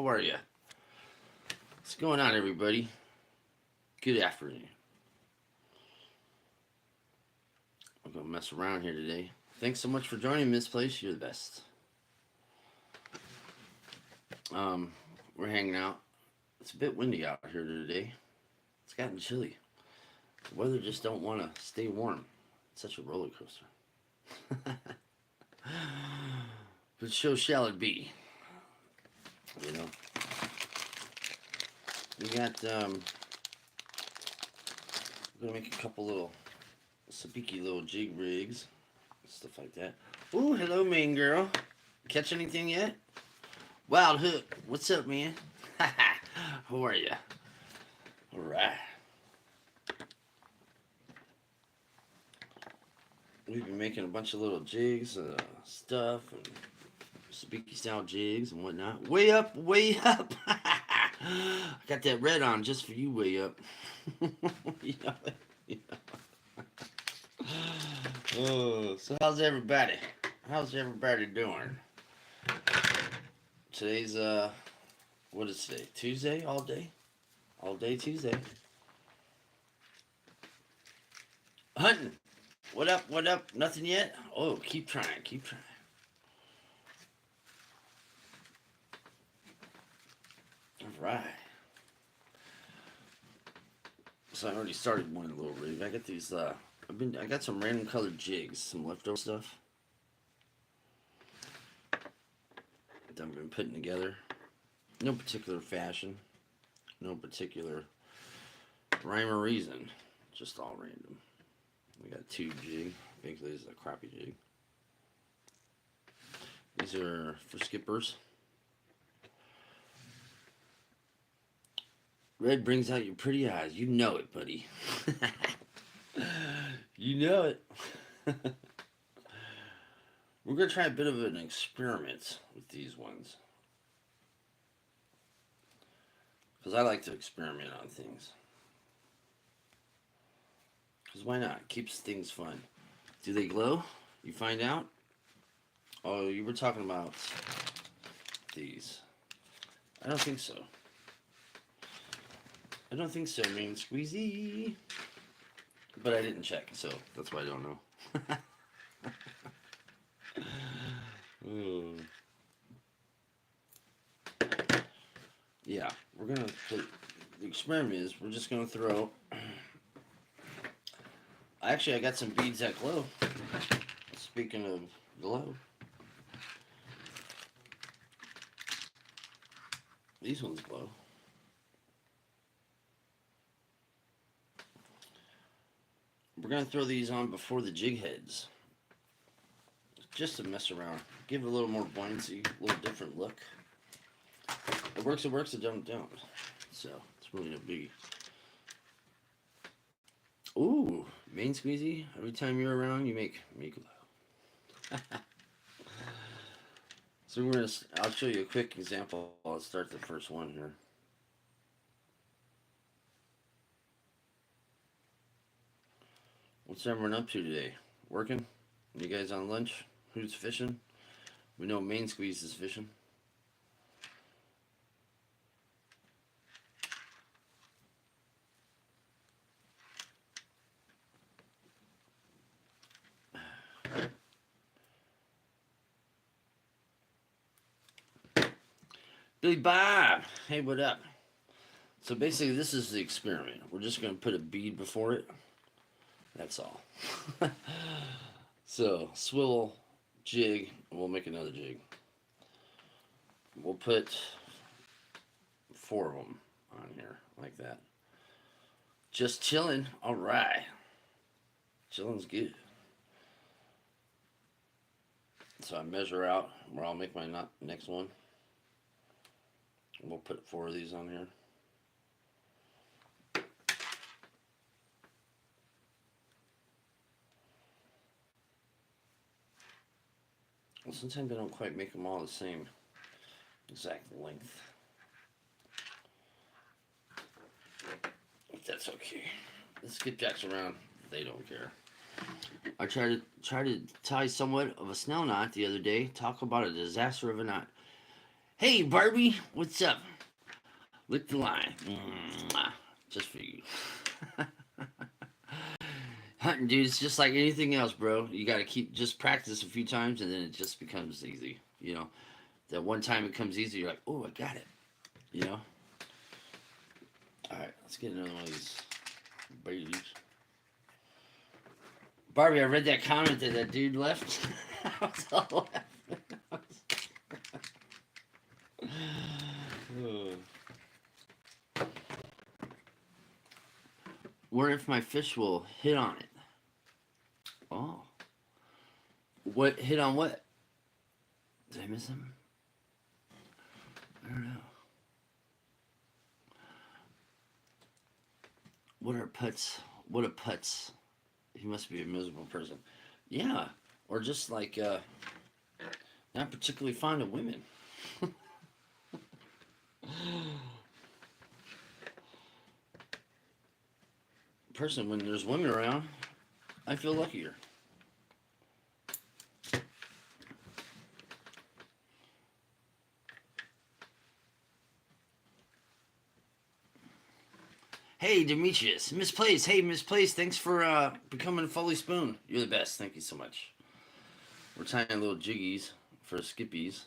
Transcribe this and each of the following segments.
How are you? What's going on, everybody? Good afternoon. I'm gonna mess around here today. Thanks so much for joining Miss Place. You're the best. Um, we're hanging out. It's a bit windy out here today. It's gotten chilly. The weather just don't want to stay warm. It's such a roller coaster. But so shall it be. You know, we got. We're gonna make a couple little sabiki little jig rigs, stuff like that. Ooh, hello, main girl. Catch anything yet? Wild Hook, what's up, man? How are ya? All right. We've been making a bunch of little jigs, stuff, and sabiki style jigs and whatnot. Way up, way up. I got that red on just for you, way up. you know, you know. Oh, so how's everybody? How's everybody doing? Today's what is today? Tuesday, all day Tuesday. Hunting. What up? What up? Nothing yet? Oh, keep trying, keep trying. All right. So I already started one little rig. I got these. I got some random colored jigs, some leftover stuff that I've been putting together. No particular fashion, no particular rhyme or reason, just all random. We got two jig. I think this is a crappie jig. These are for skippers. Red brings out your pretty eyes. You know it, buddy. you know it. We're going to try a bit of an experiment with these ones. Because I like to experiment on things. Because why not? Keeps things fun. Do they glow? You find out? Oh, you were talking about these. I don't think so. I don't think so, mean squeezy. But I didn't check, so that's why I don't know. Yeah, we're gonna put, the experiment is we're just gonna throw. Actually, I got some beads that glow. Speaking of glow, these ones glow. We're gonna throw these on before the jig heads, just to mess around, give it a little more buoyancy, a little different look. It works. It works. It don't. So it's really no biggie. Ooh, main squeezy. Every time you're around, you make me glow. So we're gonna. I'll show you a quick example. I'll start the first one here. What's everyone up to today? Working? You guys on lunch? Who's fishing? We know main squeeze is fishing. Billy Bob, hey, what up? So basically, this is the experiment. We're just gonna put a bead before it. That's all. So swivel, jig, and we'll make another jig. We'll put four of them on here like that. Just chilling. All right, chilling's good. So I measure out where I'll make my next one. We'll put four of these on here. Well, sometimes I don't quite make them all the same exact length. But that's okay. The skipjacks around, they don't care. I tried to tie somewhat of a snell knot the other day. Talk about a disaster of a knot. Hey, Barbie, what's up? Lick the line. Just for you. Hunting, dude, it's just like anything else, bro. You got to just practice a few times and then it just becomes easy. You know, that one time it comes easy, you're like, oh, I got it. You know? All right, let's get another one of these babies. Barbie, I read that comment that dude left. I was all laughing. Wonder if my fish will hit on it. Oh. What hit on what? Did I miss him? I don't know. What are putts? What are putts? He must be a miserable person. Yeah. Or just like not particularly fond of women. Person, when there's women around, I feel luckier. Hey, Demetrius. Misplaced. Hey, Misplaced. Thanks for becoming Foley Spoon. You're the best. Thank you so much. We're tying little jiggies for Skippies.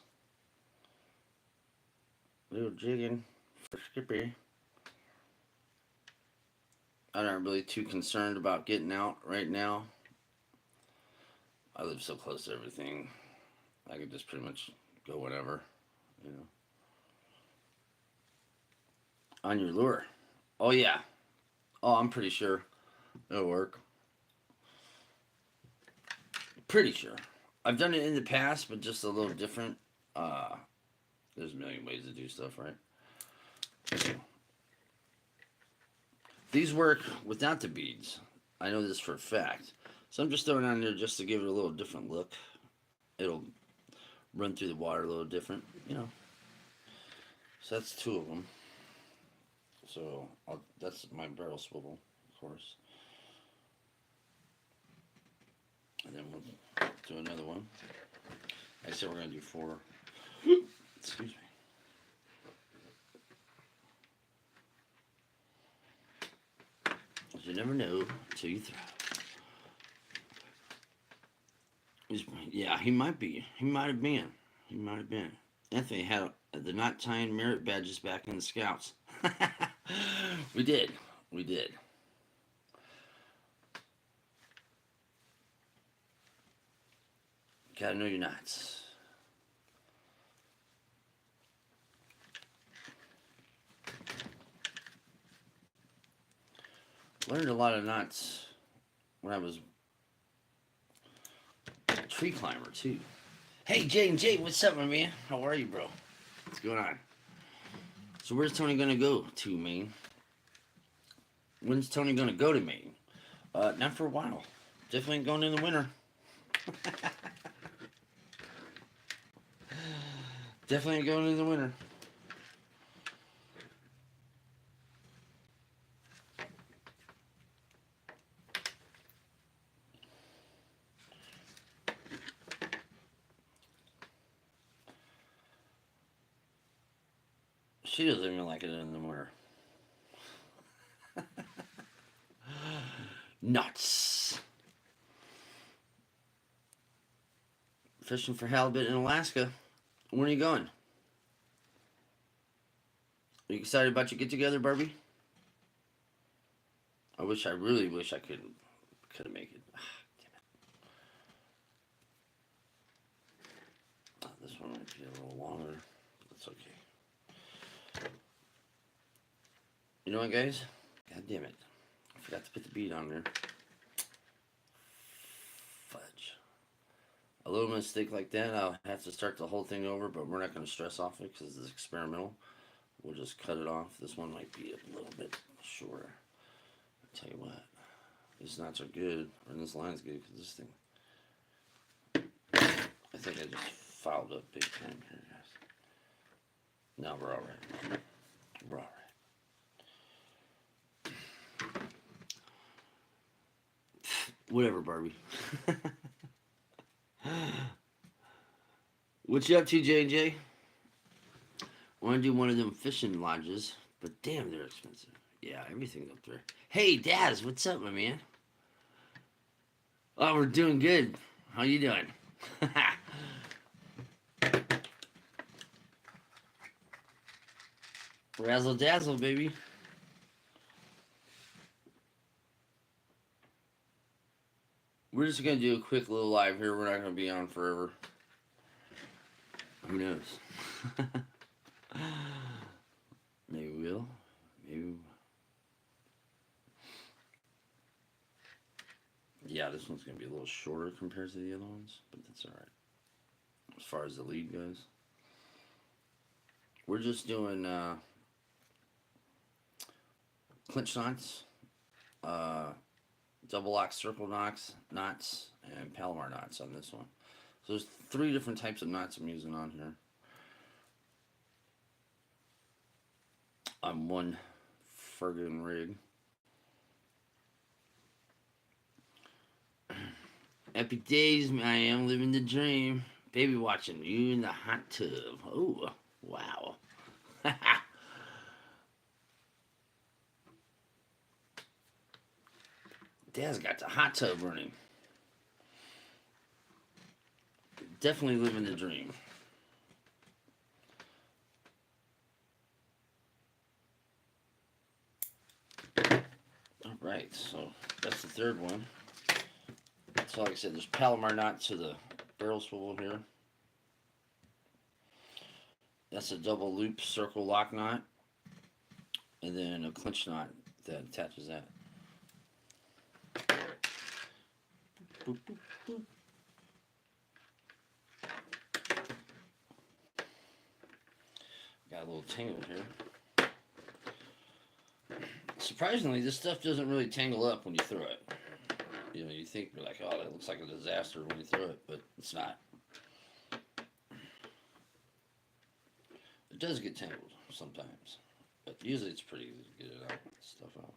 Little jigging for Skippy. I'm not really too concerned about getting out right now. I live so close to everything. I could just pretty much go whenever, you know. On your lure. Oh, yeah. Oh, I'm pretty sure it'll work. Pretty sure. I've done it in the past, but just a little different. There's a million ways to do stuff, right? Okay. These work without the beads. I know this for a fact. So I'm just throwing it on there just to give it a little different look. It'll run through the water a little different, you know. So that's two of them. So that's my barrel swivel, of course. And then we'll do another one. I said we're going to do 4. Excuse me. You never know until you throw. Yeah, he might be. He might have been. He might have been. Anthony had the not tying merit badges back in the Scouts. We did. We did. Gotta know your knots. Learned a lot of knots when I was a tree climber too. Hey Jay and Jay, what's up, my man? How are you, bro? What's going on? So where's Tony gonna go to, Maine? When's Tony gonna go to Maine? Not for a while. Definitely going in the winter. Definitely going in the winter. She doesn't even like it in the winter. Nuts. Fishing for halibut in Alaska. When are you going? Are you excited about your get together, Barbie? I really wish I could have made it. Damn it. This one might be a little longer. That's okay. You know what, guys? God damn it. I forgot to put the bead on there. Fudge. A little mistake like that, I'll have to start the whole thing over, but we're not going to stress off it because it's experimental. We'll just cut it off. This one might be a little bit shorter. I'll tell you what. These knots are good, and this line's good because this thing. I think I just fouled up big time here, guys. No, we're all right. We're all right. Whatever, Barbie. What you up to, J&J? I want to do one of them fishing lodges, but damn, they're expensive. Yeah, everything's up there. Hey, Daz, what's up, my man? Oh, we're doing good. How you doing? Razzle dazzle, baby. We're just gonna do a quick little live here. We're not gonna be on forever. Who knows? Maybe we will. Maybe. Yeah, this one's gonna be a little shorter compared to the other ones, but that's all right. As far as the lead goes, we're just doing clinch knots, uh, double lock circle knots, and Palomar knots on this one. So there's 3 different types of knots I'm using on here. On one friggin' rig. Epic days, I am living the dream. Baby watching you in the hot tub. Oh, wow. Dad's got the hot tub running. Definitely living the dream. Alright, so that's the third one. So like I said, there's Palomar knot to the barrel swivel here. That's a double loop circle lock knot. And then a clinch knot that attaches that. Boop, boop, boop. Got a little tangle here. Surprisingly, this stuff doesn't really tangle up when you throw it. You know, you think you're like, oh, that looks like a disaster when you throw it, but it's not. It does get tangled sometimes, but usually it's pretty easy to get it out, stuff out.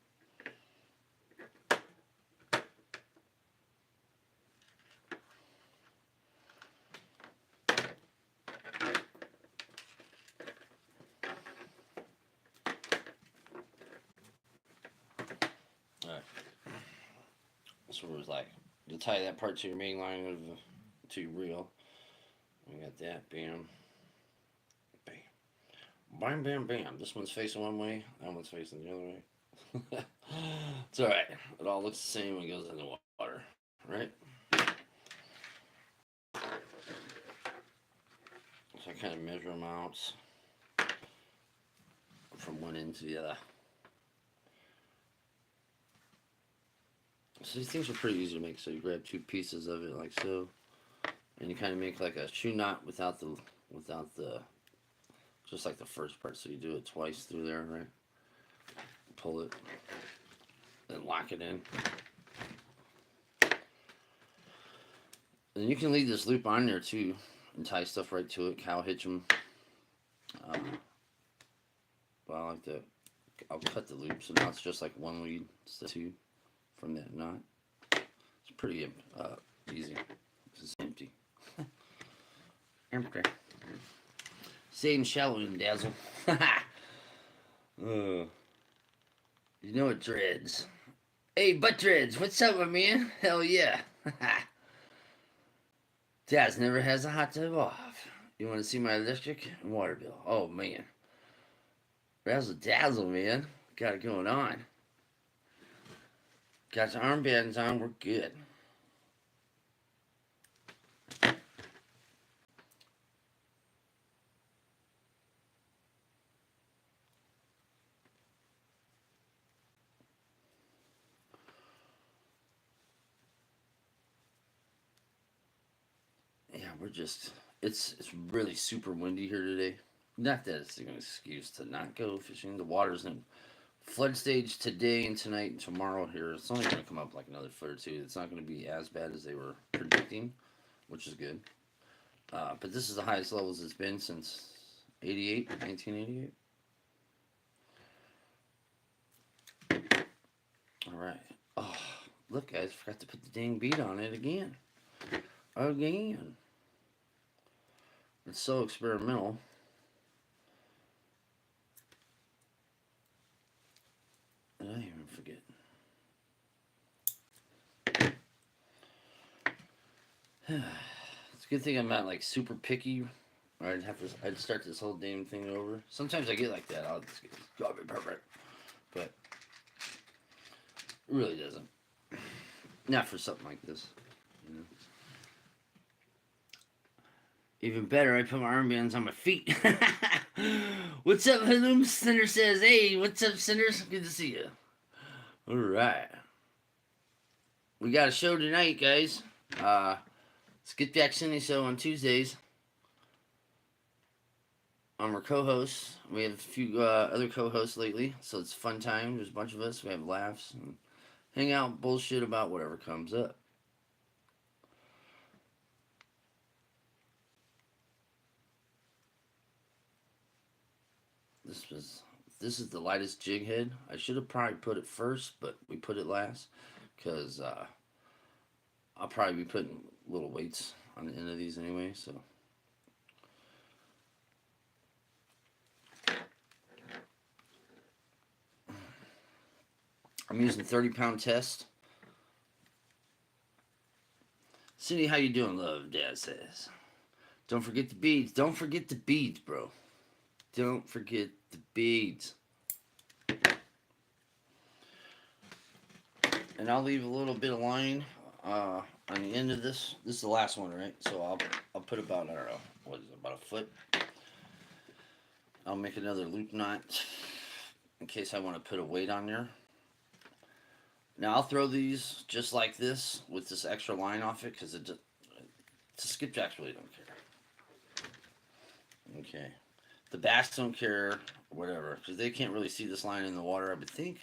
Alright. So it was like, you'll tie that part to your main line of to your reel. We got that, bam. Bam, bam, bam. This one's facing one way, that one's facing the other way. It's alright. It all looks the same when it goes in the water, right? So I kind of measure them out from one end to the other. So these things are pretty easy to make. So you grab 2 pieces of it like so, and you kind of make like a shoe knot without the just like the first part. So you do it twice through there, right? Pull it, then lock it in. And you can leave this loop on there too and tie stuff right to it. Cow hitch them. But I like to. I'll cut the loop so now it's just like one lead instead of 2 from that knot. It's pretty easy. It's empty. Empty. Staying shallow and dazzle. You know it, Dreads. Hey, Butt Dreads, what's up, my man? Hell yeah. Daz never has a hot tub off. You want to see my electric and water bill? Oh, man. Razzle dazzle, man. Got it going on. Got your armbands on, we're good. Yeah, we're just, it's really super windy here today. Not that it's an excuse to not go fishing. The water's in flood stage today and tonight and tomorrow here. It's only going to come up like another foot or 2. It's not going to be as bad as they were predicting, which is good. But this is the highest levels it's been since 1988. All right. Oh, look, guys, forgot to put the dang bead on it again. Again. It's so experimental. even forget. It's a good thing I'm not like super picky, or I'd start this whole damn thing over. Sometimes I get like that. I'll just get gotta be perfect, but it really doesn't. Not for something like this, you know. Even better, I put my armbands on my feet. What's up, Halloum? Cinder says, "Hey, what's up, Cinders? Good to see you." All right, we got a show tonight, guys. Uh, Skipjack Cindy Show on Tuesdays. I'm our co-host. We have a few other co-hosts lately, so it's a fun time. There's a bunch of us. We have laughs and hang out, bullshit about whatever comes up. This was this is the lightest jig head. I should have probably put it first, but we put it last because I'll probably be putting little weights on the end of these anyway. So I'm using 30-pound test. Cindy, how you doing, love? Dad says. Don't forget the beads. Don't forget the beads, bro. Don't forget the beads. And I'll leave a little bit of line on the end of this. This is the last one, right? So I'll put about, I don't know, what is it, about a foot. I'll make another loop knot in case I want to put a weight on there. Now I'll throw these just like this with this extra line off it because the skipjacks really don't care. Okay. The bass don't care, or whatever, because they can't really see this line in the water, I would think.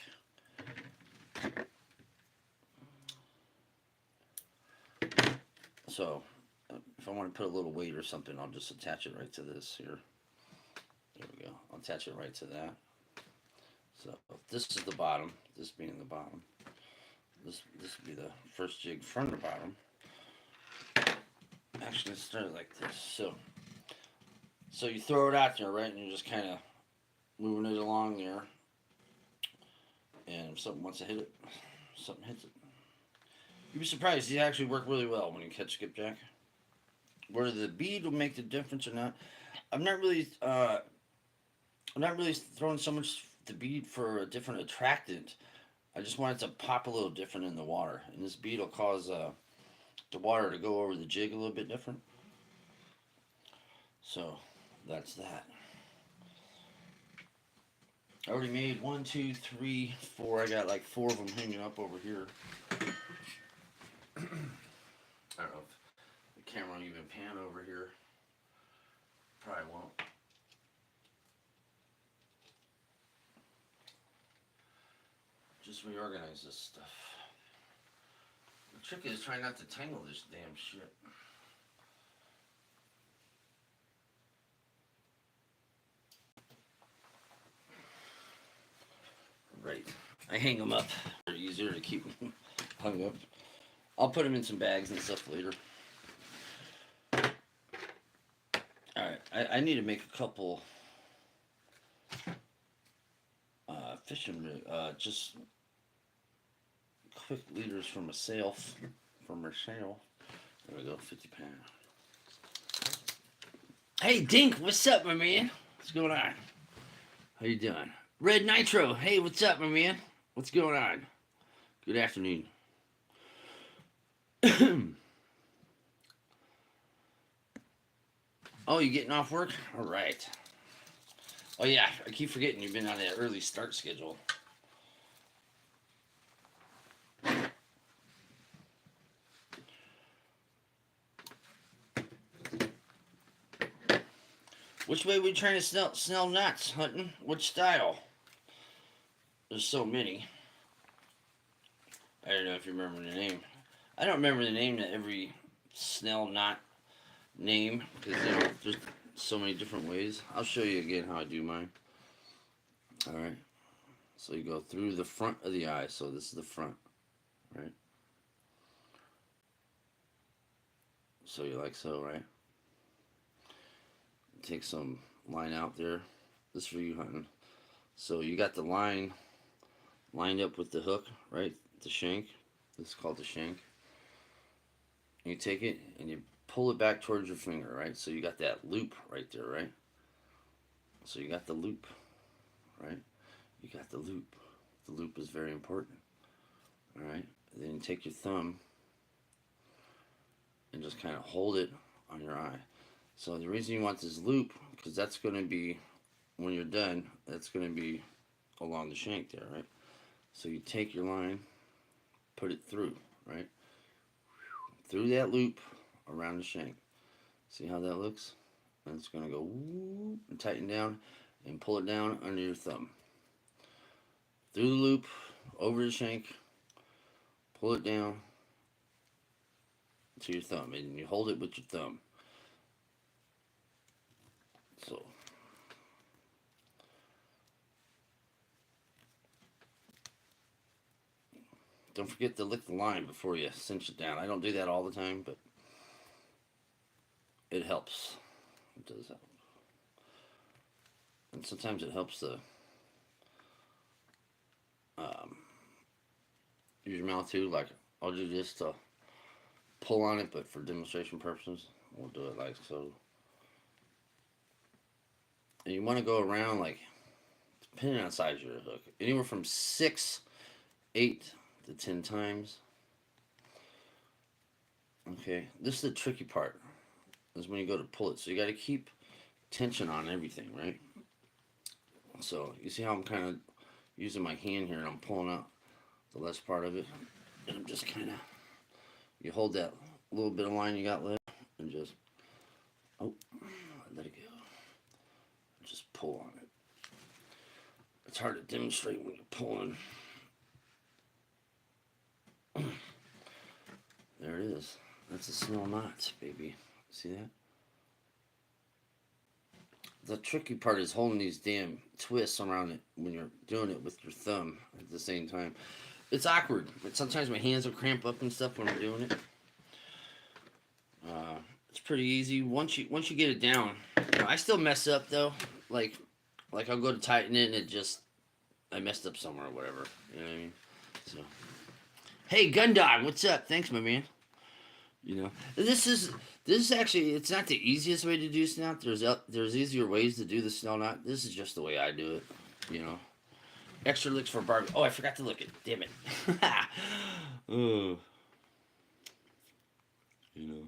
So, if I want to put a little weight or something, I'll just attach it right to this here. There we go. I'll attach it right to that. So, this is the bottom, this being the bottom. This would be the first jig from the bottom. Actually, let's start it like this. So you throw it out there, right, and you're just kind of moving it along there. And if something wants to hit it, something hits it. You'd be surprised. These actually work really well when you catch skipjack. Whether the bead will make the difference or not, I'm not really throwing so much the bead for a different attractant. I just want it to pop a little different in the water, and this bead will cause the water to go over the jig a little bit different. So that's that. I already made 1, 2, 3, 4. I got like 4 of them hanging up over here. I don't know if the camera will even pan over here. Probably won't. Just reorganize this stuff. The trick is trying not to tangle this damn shit. Right. I hang them up. They're easier to keep them hung up. I'll put them in some bags and stuff later. Alright, I need to make a couple fishing rig, just quick leaders from a sail, from our sail. There we go, 50 pound. Hey Dink, what's up, my man? What's going on? How you doing? Red Nitro, hey, what's up, my man? What's going on? Good afternoon. Oh, you getting off work? All right. Oh yeah, I keep forgetting you've been on that early start schedule. Which way we trying to snell knots, hunting? Which style? There's so many. I don't know if you remember the name. I don't remember the name to every snell knot name because there's so many different ways. I'll show you again how I do mine. Alright. So you go through the front of the eye. So this is the front. Right? So you like so, right? Take some line out there. This is for you hunting. So you got the line lined up with the hook, right? The shank. This is called the shank. And you take it and you pull it back towards your finger, right? So you got that loop right there, right? So you got the loop, right? You got the loop. The loop is very important, all right? And then you take your thumb and just kind of hold it on your eye. So the reason you want this loop, because that's going to be, when you're done, that's going to be along the shank there, right? So you take your line, put it through, right? Through that loop around the shank. See how that looks? And it's going to go whoop, and tighten down and pull it down under your thumb. Through the loop, over the shank, pull it down to your thumb, and you hold it with your thumb. So don't forget to lick the line before you cinch it down. I don't do that all the time, but it helps. It does help. And sometimes it helps to use your mouth too. Like, I'll do this to pull on it, but for demonstration purposes, we'll do it like so. And you want to go around, like, depending on the size of your hook, anywhere from 6, 8 to 10 times. Okay, this is the tricky part, is when you go to pull it. So you got to keep tension on everything, right? So you see how I'm kind of using my hand here and I'm pulling out the less part of it. And I'm just kind of, you hold that little bit of line you got left and just, oh, let it go. Just pull on it. It's hard to demonstrate when you're pulling. There it is. That's a snell knot, baby. See that? The tricky part is holding these damn twists around it when you're doing it with your thumb at the same time. It's awkward, but sometimes my hands will cramp up and stuff when I'm doing it. It's pretty easy once you get it down. I still mess up though. Like I'll go to tighten it and it just, I messed up somewhere or whatever. You know what I mean? So, hey, Gundog, what's up? Thanks, my man. You know, this is actually, it's not the easiest way to do snout. There's easier ways to do the snell knot. This is just the way I do it. You know, extra licks for Barbie. Oh, I forgot to look it. Damn it. Oh, you know,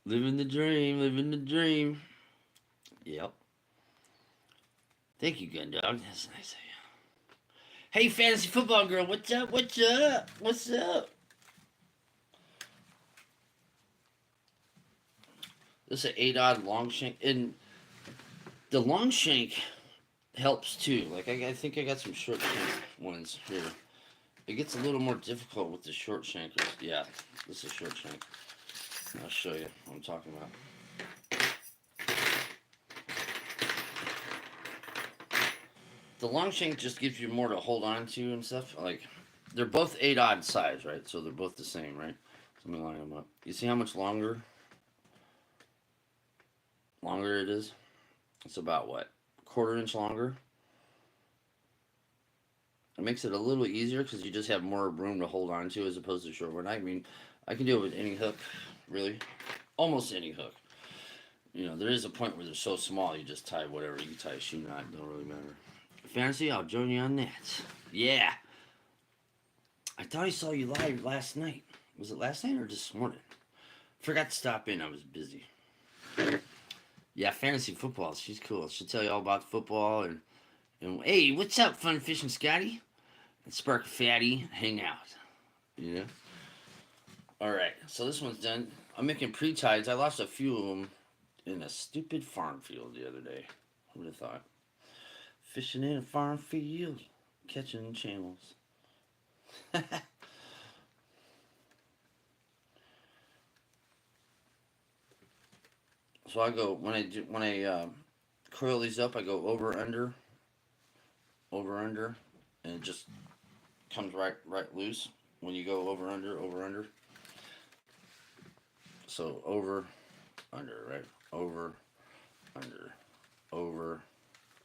living the dream, living the dream. Yep. Thank you, Gundog. That's nice of you. Hey, fantasy football girl, what's up? What's up? What's up? This is an 8-odd long shank, and the long shank helps too. Like I think I got some short shank ones here. It gets a little more difficult with the short shankers. Yeah, this is short shank. I'll show you what I'm talking about. The long shank just gives you more to hold on to and stuff. Like, they're both 8-odd size, right? So they're both the same, right? So let me line them up. You see how much longer it is? It's about what, quarter-inch longer? It makes it a little easier because you just have more room to hold on to as opposed to short one. I mean, I can do it with any hook, really, almost any hook. You know, there is a point where they're so small you just tie whatever. You can tie a shoe knot, it don't really matter. Fantasy, I'll join you on that. Yeah. I thought I saw you live last night. Was it last night or this morning? Forgot to stop in. I was busy. Yeah, fantasy football. She's cool. She'll tell you all about football and hey, what's up, Fun Fishing Scotty? And Spark Fatty, hang out. You know? Alright, so this one's done. I'm making pre-tides. I lost a few of them in a stupid farm field the other day. Who would have thought? Fishing in a farm field, catching channels. So I go when I curl these up, I go over under, and it just comes right loose when you go over under, over under. So over, under, right? Over, under, over,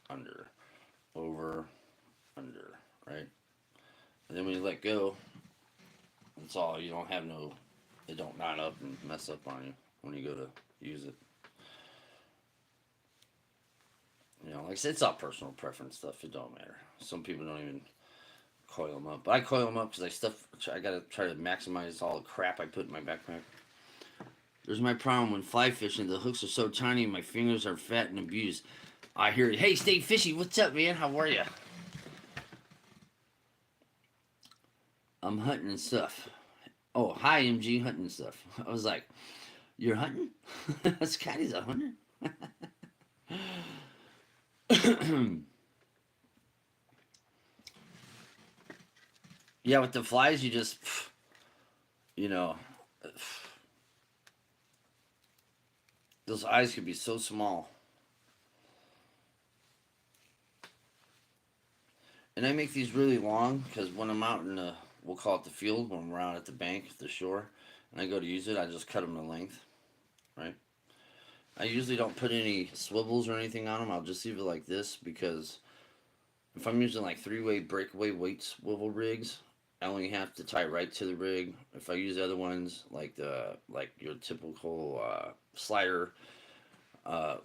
under, over, under, right? And then when you let go, it's all, you don't have no, it don't knot up and mess up on you when you go to use it. You know, like I said, it's all personal preference stuff. It don't matter. Some people don't even coil them up. But I coil them up because I gotta try to maximize all the crap I put in my backpack. There's my problem when fly fishing. The hooks are so tiny, my fingers are fat and abused. I hear it. Hey, Stay Fishy, what's up, man? How are you? I'm hunting and stuff. Oh, hi, MG, hunting and stuff. I was like, you're hunting? Scotty's a hunter? Yeah, with the flies, you just, you know, those eyes could be so small. And I make these really long because when I'm out in the, we'll call it the field, when we're out at the bank, the shore, and I go to use it, I just cut them to length, right? I usually don't put any swivels or anything on them. I'll just leave it like this because if I'm using like three-way breakaway weight swivel rigs, I only have to tie right to the rig. If I use other ones like your typical slider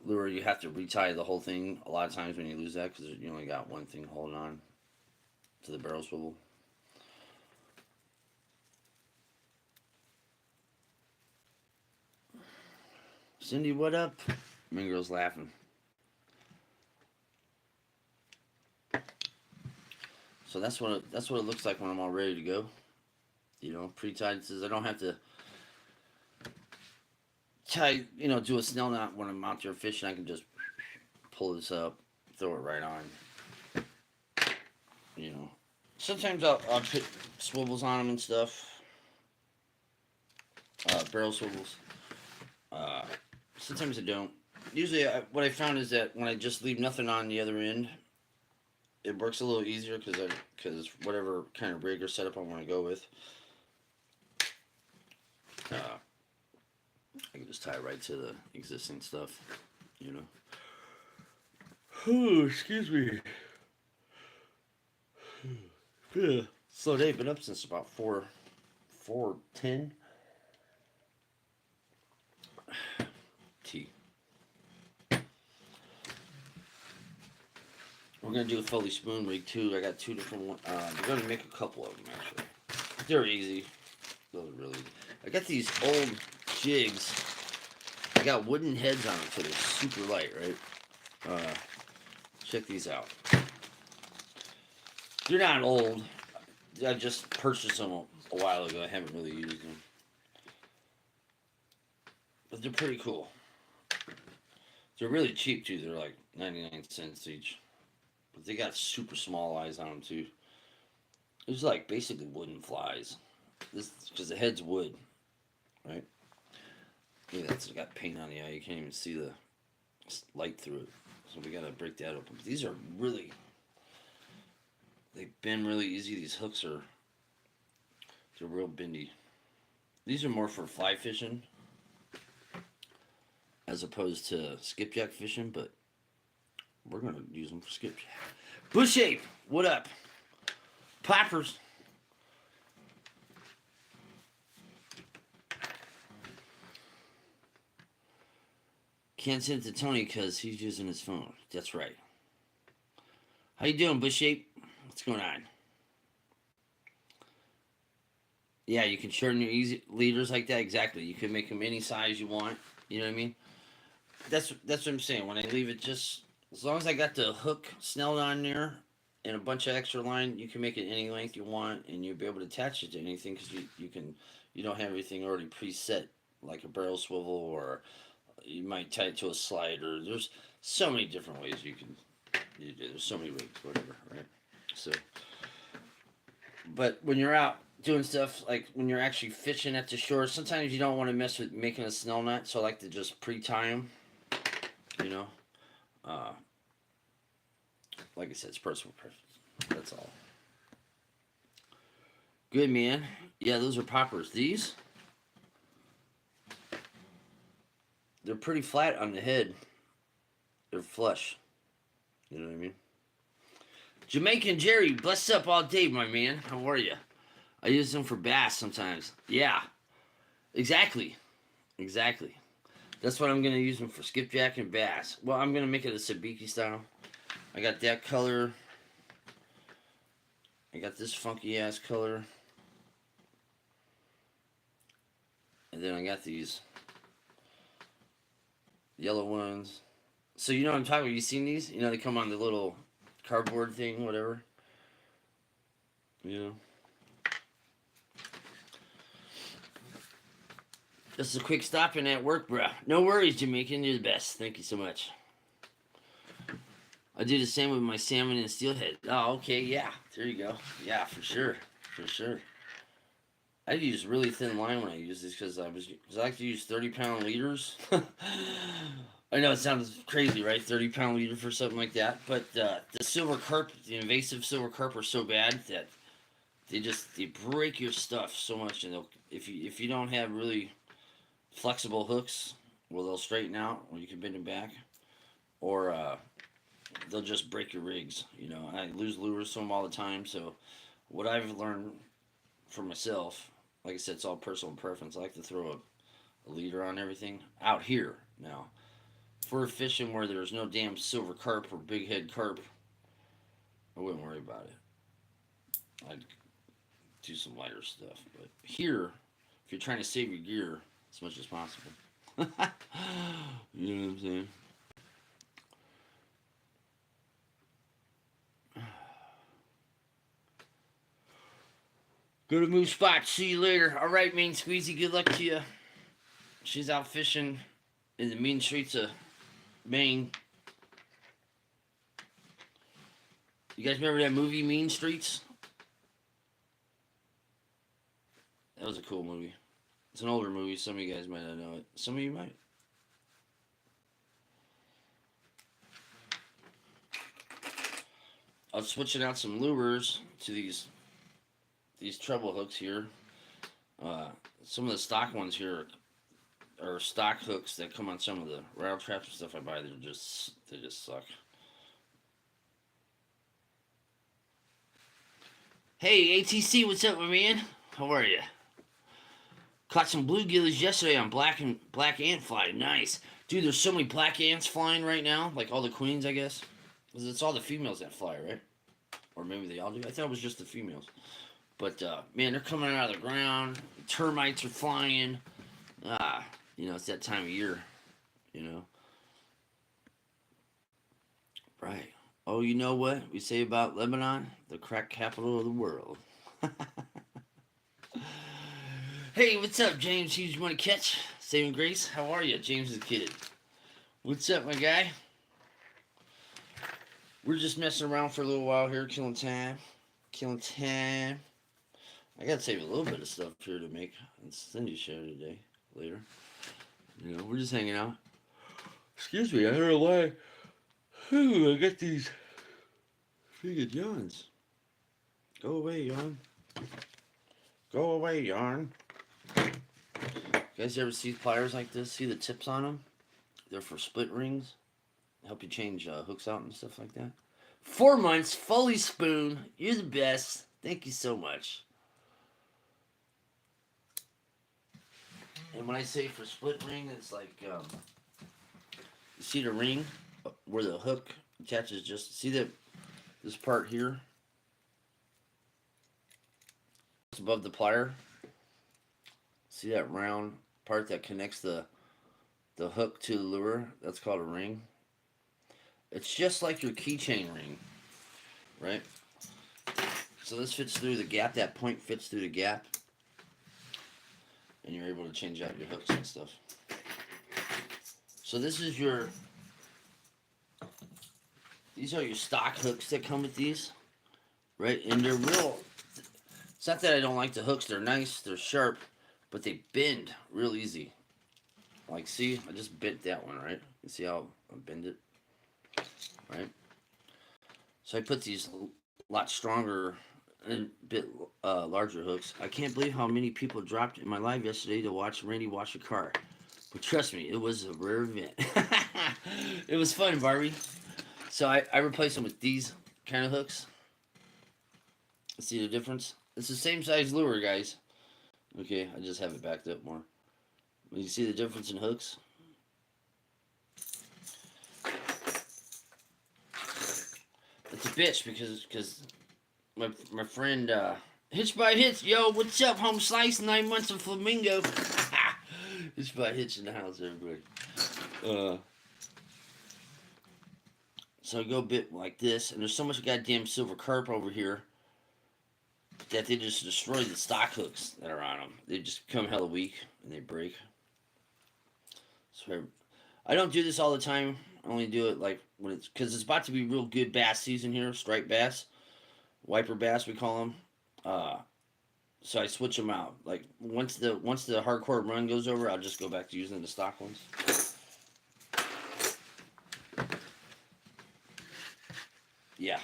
lure, you have to retie the whole thing. A lot of times when you lose that because you only got one thing holding on to the barrel swivel. Cindy, what up? Mean Girl's laughing. So that's what it looks like when I'm all ready to go. You know, pre-tied says I don't have to tie. You know, do a snell knot when I'm out there fishing. I can just pull this up, throw it right on. You know, sometimes I'll put swivels on them and stuff. Barrel swivels. Uh, Sometimes I don't. Usually, what I found is that when I just leave nothing on the other end, it works a little easier because whatever kind of rig or setup I want to go with, uh, I can just tie it right to the existing stuff. You know. Oh, excuse me. Yeah. So they've been up since about 4:10. Tea. We're gonna do a Foley spoon rig too. I got two different ones. We're gonna make a couple of them actually. They're easy. Those are really. I got these old jigs. I got wooden heads on them, so they're super light, right? Uh, Check these out. They're not old. I just purchased them a while ago. I haven't really used them, but they're pretty cool. They're really cheap too. They're like 99 cents each, but they got super small eyes on them too. It's like basically wooden flies. This because the head's wood, right? Yeah, that's got paint on the eye. You can't even see the light through it. So we gotta break that open. But these are really, they bend really easy. These hooks are, they're real bendy. These are more for fly fishing as opposed to skipjack fishing, but we're gonna use them for skipjack. Bush ape, what up? Poppers. Can't send it to Tony because he's using his phone. That's right. How you doing, Bush ape? What's going on? Yeah, you can shorten your easy leaders like that. Exactly. You can make them any size you want. You know what I mean? That's what I'm saying. When I leave it just as long as I got the hook snelled on there and a bunch of extra line, you can make it any length you want, and you'll be able to attach it to anything because you don't have everything already preset like a barrel swivel or you might tie it to a slider. There's so many different ways you can. There's so many rigs, whatever, right? So, but when you're out doing stuff like when you're actually fishing at the shore, sometimes you don't want to mess with making a snell net. So I like to just pre-tie them. You know, uh, like I said, it's personal preference. That's all. Good man. Yeah, those are poppers. These, they're pretty flat on the head. They're flush. You know what I mean? Jamaican Jerry, bless up all day, my man. How are you? I use them for bass sometimes. Yeah, exactly. Exactly. That's what I'm going to use them for, skipjack and bass. Well, I'm going to make it a sabiki style. I got that color. I got this funky ass color. And then I got these yellow ones. So you know what I'm talking about? You seen these? You know, they come on the little cardboard thing, whatever. You know? This is a quick stop in at work, bro. No worries, Jamaican. You're the best. Thank you so much. I do the same with my salmon and steelhead. Oh, okay, yeah. There you go. Yeah, for sure. For sure. I use really thin line when I use this because I like to use 30-pound leaders. I know it sounds crazy, right? 30-pound leader for something like that. But the silver carp, the invasive silver carp, are so bad that they break your stuff so much, and if you don't have really flexible hooks, well, they'll straighten out, or you can bend them back, or they'll just break your rigs. You know, I lose lures to them all the time. So what I've learned for myself, like I said, it's all personal preference. I like to throw a leader on everything out here now. For fishing where there's no damn silver carp or big head carp, I wouldn't worry about it. I'd do some lighter stuff. But here, if you're trying to save your gear as much as possible, you know what I'm saying? Go to Move Spot. See you later. All right, Main Squeezy. Good luck to you. She's out fishing in the mean streets of Maine. You guys remember that movie, Mean Streets? That was a cool movie. It's an older movie. Some of you guys might not know it. Some of you might. I was switching out some lures to these treble hooks here. Some of the stock ones here are stock hooks that come on some of the rattle traps and stuff I buy. They just suck. Hey, ATC, what's up, my man? How are you? Caught some bluegills yesterday on black ant fly. Nice. Dude, there's so many black ants flying right now. Like all the queens, I guess. Because it's all the females that fly, right? Or maybe they all do. I thought it was just the females. But, man, they're coming out of the ground. Termites are flying. You know, it's that time of year. You know? Right. Oh, you know what we say about Lebanon? The crack capital of the world. Hey, what's up, James? You want to catch? Saving Grace? How are you? James is a kid. What's up, my guy? We're just messing around for a little while here, killing time. Killing time. I gotta save a little bit of stuff here to make Cindy's show today, later. You know, we're just hanging out. Excuse me, I don't know why. I got these freaking yawns. Go away, yawn. Go away, yarn. You guys ever see pliers like this? See the tips on them? They're for split rings. Help you change hooks out and stuff like that. 4 months, Foley Spoon. You're the best. Thank you so much. And when I say for split ring, it's like, you see the ring where the hook attaches just, see this part here? It's above the plier. See that round part that connects the hook to the lure? That's called a ring. It's just like your keychain ring, right? So this fits through the gap. That point fits through the gap. And you're able to change out your hooks and stuff. So this is these are your stock hooks that come with these, right? And they're real, it's not that I don't like the hooks. They're nice, they're sharp, but they bend real easy. Like, see, I just bent that one, right? You see how I bend it? Right? So I put these a lot stronger and a bit larger hooks. I can't believe how many people dropped in my live yesterday to watch Randy wash a car. But trust me, it was a rare event. It was fun, Barbie. So I replaced them with these kind of hooks. See the difference? It's the same size lure, guys. Okay, I just have it backed up more. You see the difference in hooks? It's a bitch because my friend Hitch by Hitch, yo, what's up, home slice? 9 months of flamingo. Hitch by Hitch in the house, everybody. So I go a bit like this, and there's so much goddamn silver carp over here that they just destroy the stock hooks that are on them. They just become hella weak and they break. So I don't do this all the time. I only do it like when it's because it's about to be real good bass season here, striped bass, wiper bass we call them. So I switch them out. Like once the hardcore run goes over, I'll just go back to using the stock ones. Yeah.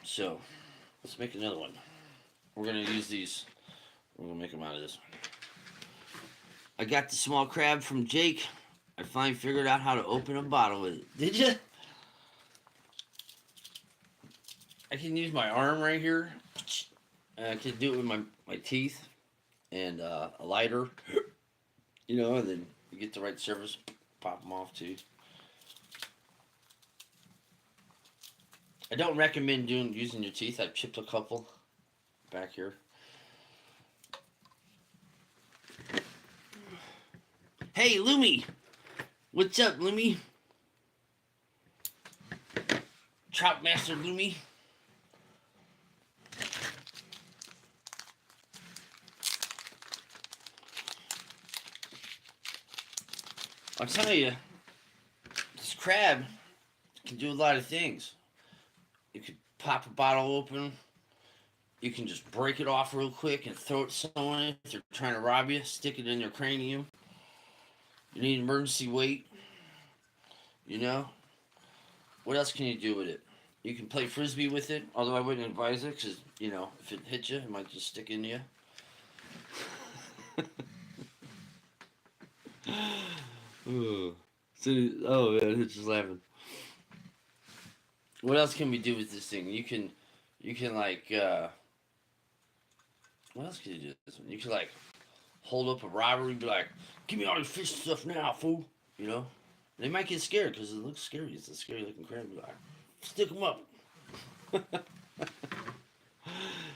So let's make another one. We're gonna use these. We're gonna make them out of this one. I got the small crab from Jake. I finally figured out how to open a bottle with it. Did you? I can use my arm right here. I can do it with my teeth and a lighter. You know, and then you get the right surface, pop them off too. I don't recommend using your teeth. I've chipped a couple back here. Hey, Lumi! What's up, Lumi? Trout Master Lumi. I'll tell you, this crab can do a lot of things. You could pop a bottle open. You can just break it off real quick and throw it at someone if they're trying to rob you. Stick it in their cranium. You need emergency weight. You know? What else can you do with it? You can play frisbee with it, although I wouldn't advise it because, you know, if it hits you, it might just stick in you. Oh man, it's just laughing. What else can we do with this thing? You can like, what else can you do with this one? You can like hold up a robbery, be like, "Give me all your fish stuff now, fool!" You know, they might get scared because it looks scary. It's a scary looking crab. Be like, stick them up.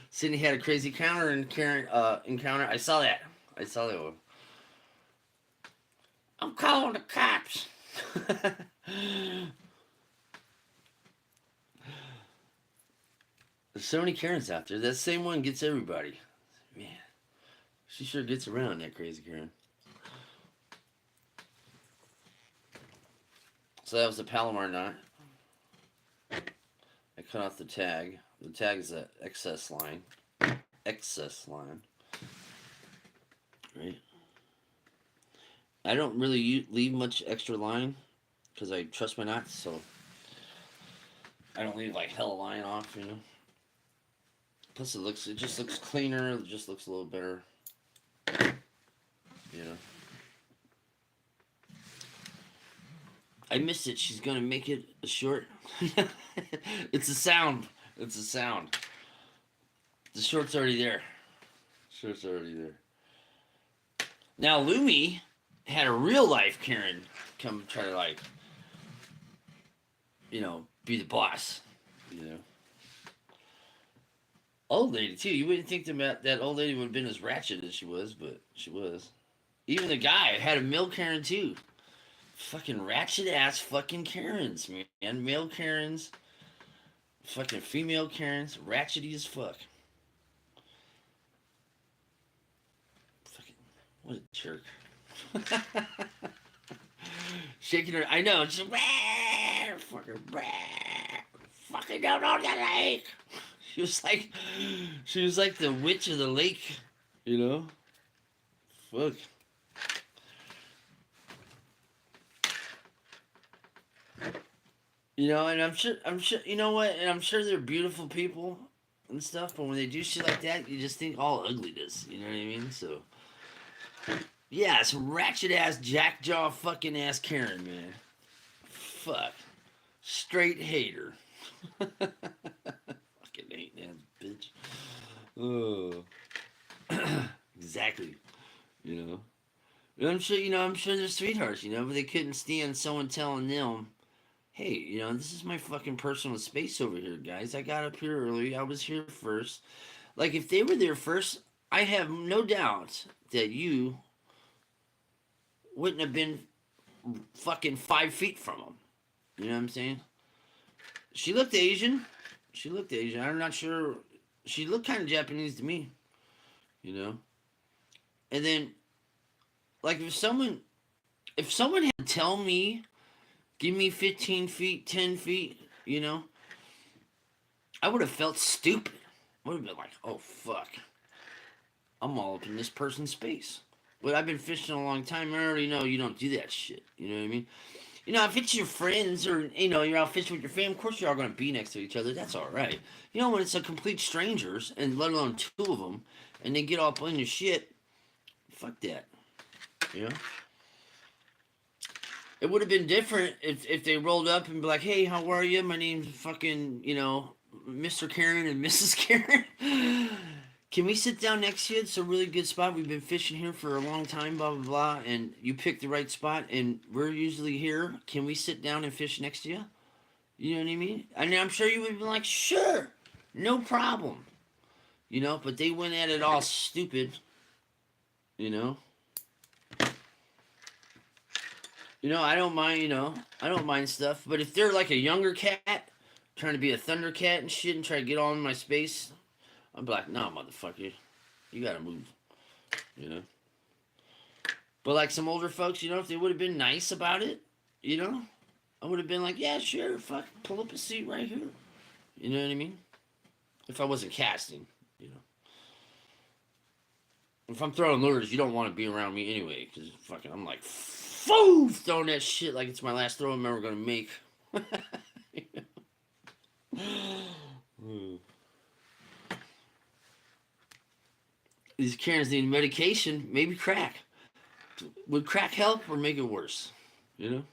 Sydney had a crazy encounter. I saw that. I saw that one. I'm calling the cops. There's so many Karens out there. That same one gets everybody. Man, she sure gets around, that crazy Karen. So that was the Palomar knot. I cut off the tag. The tag is the excess line. Excess line. Right? I don't really leave much extra line because I trust my knots, so I don't leave like hella line off, you know. Plus, it just looks cleaner. It just looks a little better, you know. I missed it. She's gonna make it a short. It's a sound. It's a sound. The short's already there. Short's already there. Now Lumi had a real life Karen come try to like, you know, be the boss. You know. Old lady too. You wouldn't think that old lady would have been as ratchet as she was, but she was. Even the guy had a male Karen too. Fucking ratchet ass fucking Karens, man. Male Karens, fucking female Karens, ratchety as fuck. Fucking, what a jerk. Shaking her, I know. She's fucking, fucking don't know the lake. She was like the witch of the lake, you know. Fuck. You know, and I'm sure, you know what, and I'm sure they're beautiful people and stuff, but when they do shit like that, you just think all ugliness, you know what I mean? So, yeah, some ratchet ass, jackjaw fucking ass Karen, man. Fuck. Straight hater. Fucking hate that bitch. Oh, exactly. You know. And I'm sure. I'm sure they're sweethearts. But they couldn't stand someone telling them, "Hey, this is my fucking personal space over here, guys. I got up here early. I was here first. Like, if they were there first, I have no doubt that you wouldn't have been fucking 5 feet from them. You know what I'm saying? She looked Asian. She looked Asian. I'm not sure. She looked kind of Japanese to me. You know. And then, like, if someone had to tell me, give me 15 feet, 10 feet, I would have felt stupid. I would have been like, oh fuck, I'm all up in this person's space. But I've been fishing a long time. I already know you don't do that shit. You know what I mean? If it's your friends or you're out fishing with your family, of course you're all gonna be next to each other. That's all right. When it's a complete strangers, and let alone two of them, and they get all up in your shit, fuck that. You know. It would have been different if they rolled up and be like, "Hey, how are you? My name's fucking Mr. Karen and Mrs. Karen. Can we sit down next to you? It's a really good spot. We've been fishing here for a long time, blah blah blah, and you picked the right spot, and we're usually here. Can we sit down and fish next to you? You know what I mean? And I'm sure you would have been like, sure, no problem. But they went at it all stupid. You know. I don't mind, I don't mind stuff. But if they're like a younger cat, trying to be a thundercat and shit and try to get all in my space, I'm like, nah, motherfucker, you gotta move, you know? But like some older folks, if they would have been nice about it, I would have been like, yeah, sure, fuck, pull up a seat right here. You know what I mean? If I wasn't casting, If I'm throwing lures, you don't want to be around me anyway, because fucking, I'm like, foo, throwing that shit like it's my last throw I'm ever gonna make. These Karens need medication, maybe crack. Would crack help or make it worse? You know?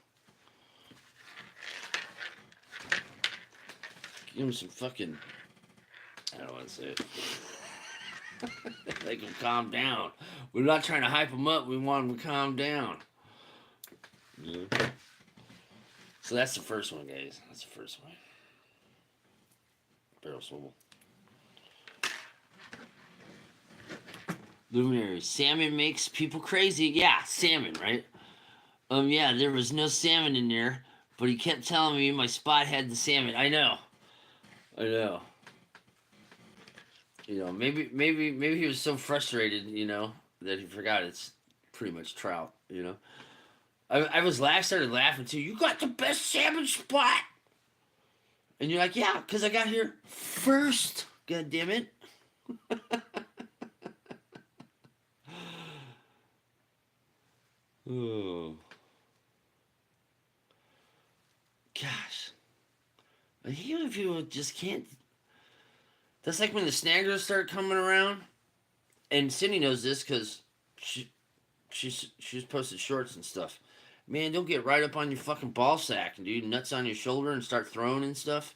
Give them some fucking. I don't want to say it. Make them calm down. We're not trying to hype them up. We want them to calm down. Yeah. So that's the first one, guys. That's the first one. Barrel swivel. Luminary. Salmon makes people crazy. Yeah, salmon, right? Yeah, there was no salmon in there, but he kept telling me my spot had the salmon. I know. Maybe he was so frustrated, that he forgot it's pretty much trout, I started laughing too. You got the best salmon spot, and you're like, yeah, because I got here first. God damn it. Oh. Gosh. Even if people just can't. That's like when the snaggers start coming around, and Cindy knows this because she's posted shorts and stuff. Man, they'll get right up on your fucking ball sack and dude, nuts on your shoulder and start throwing and stuff.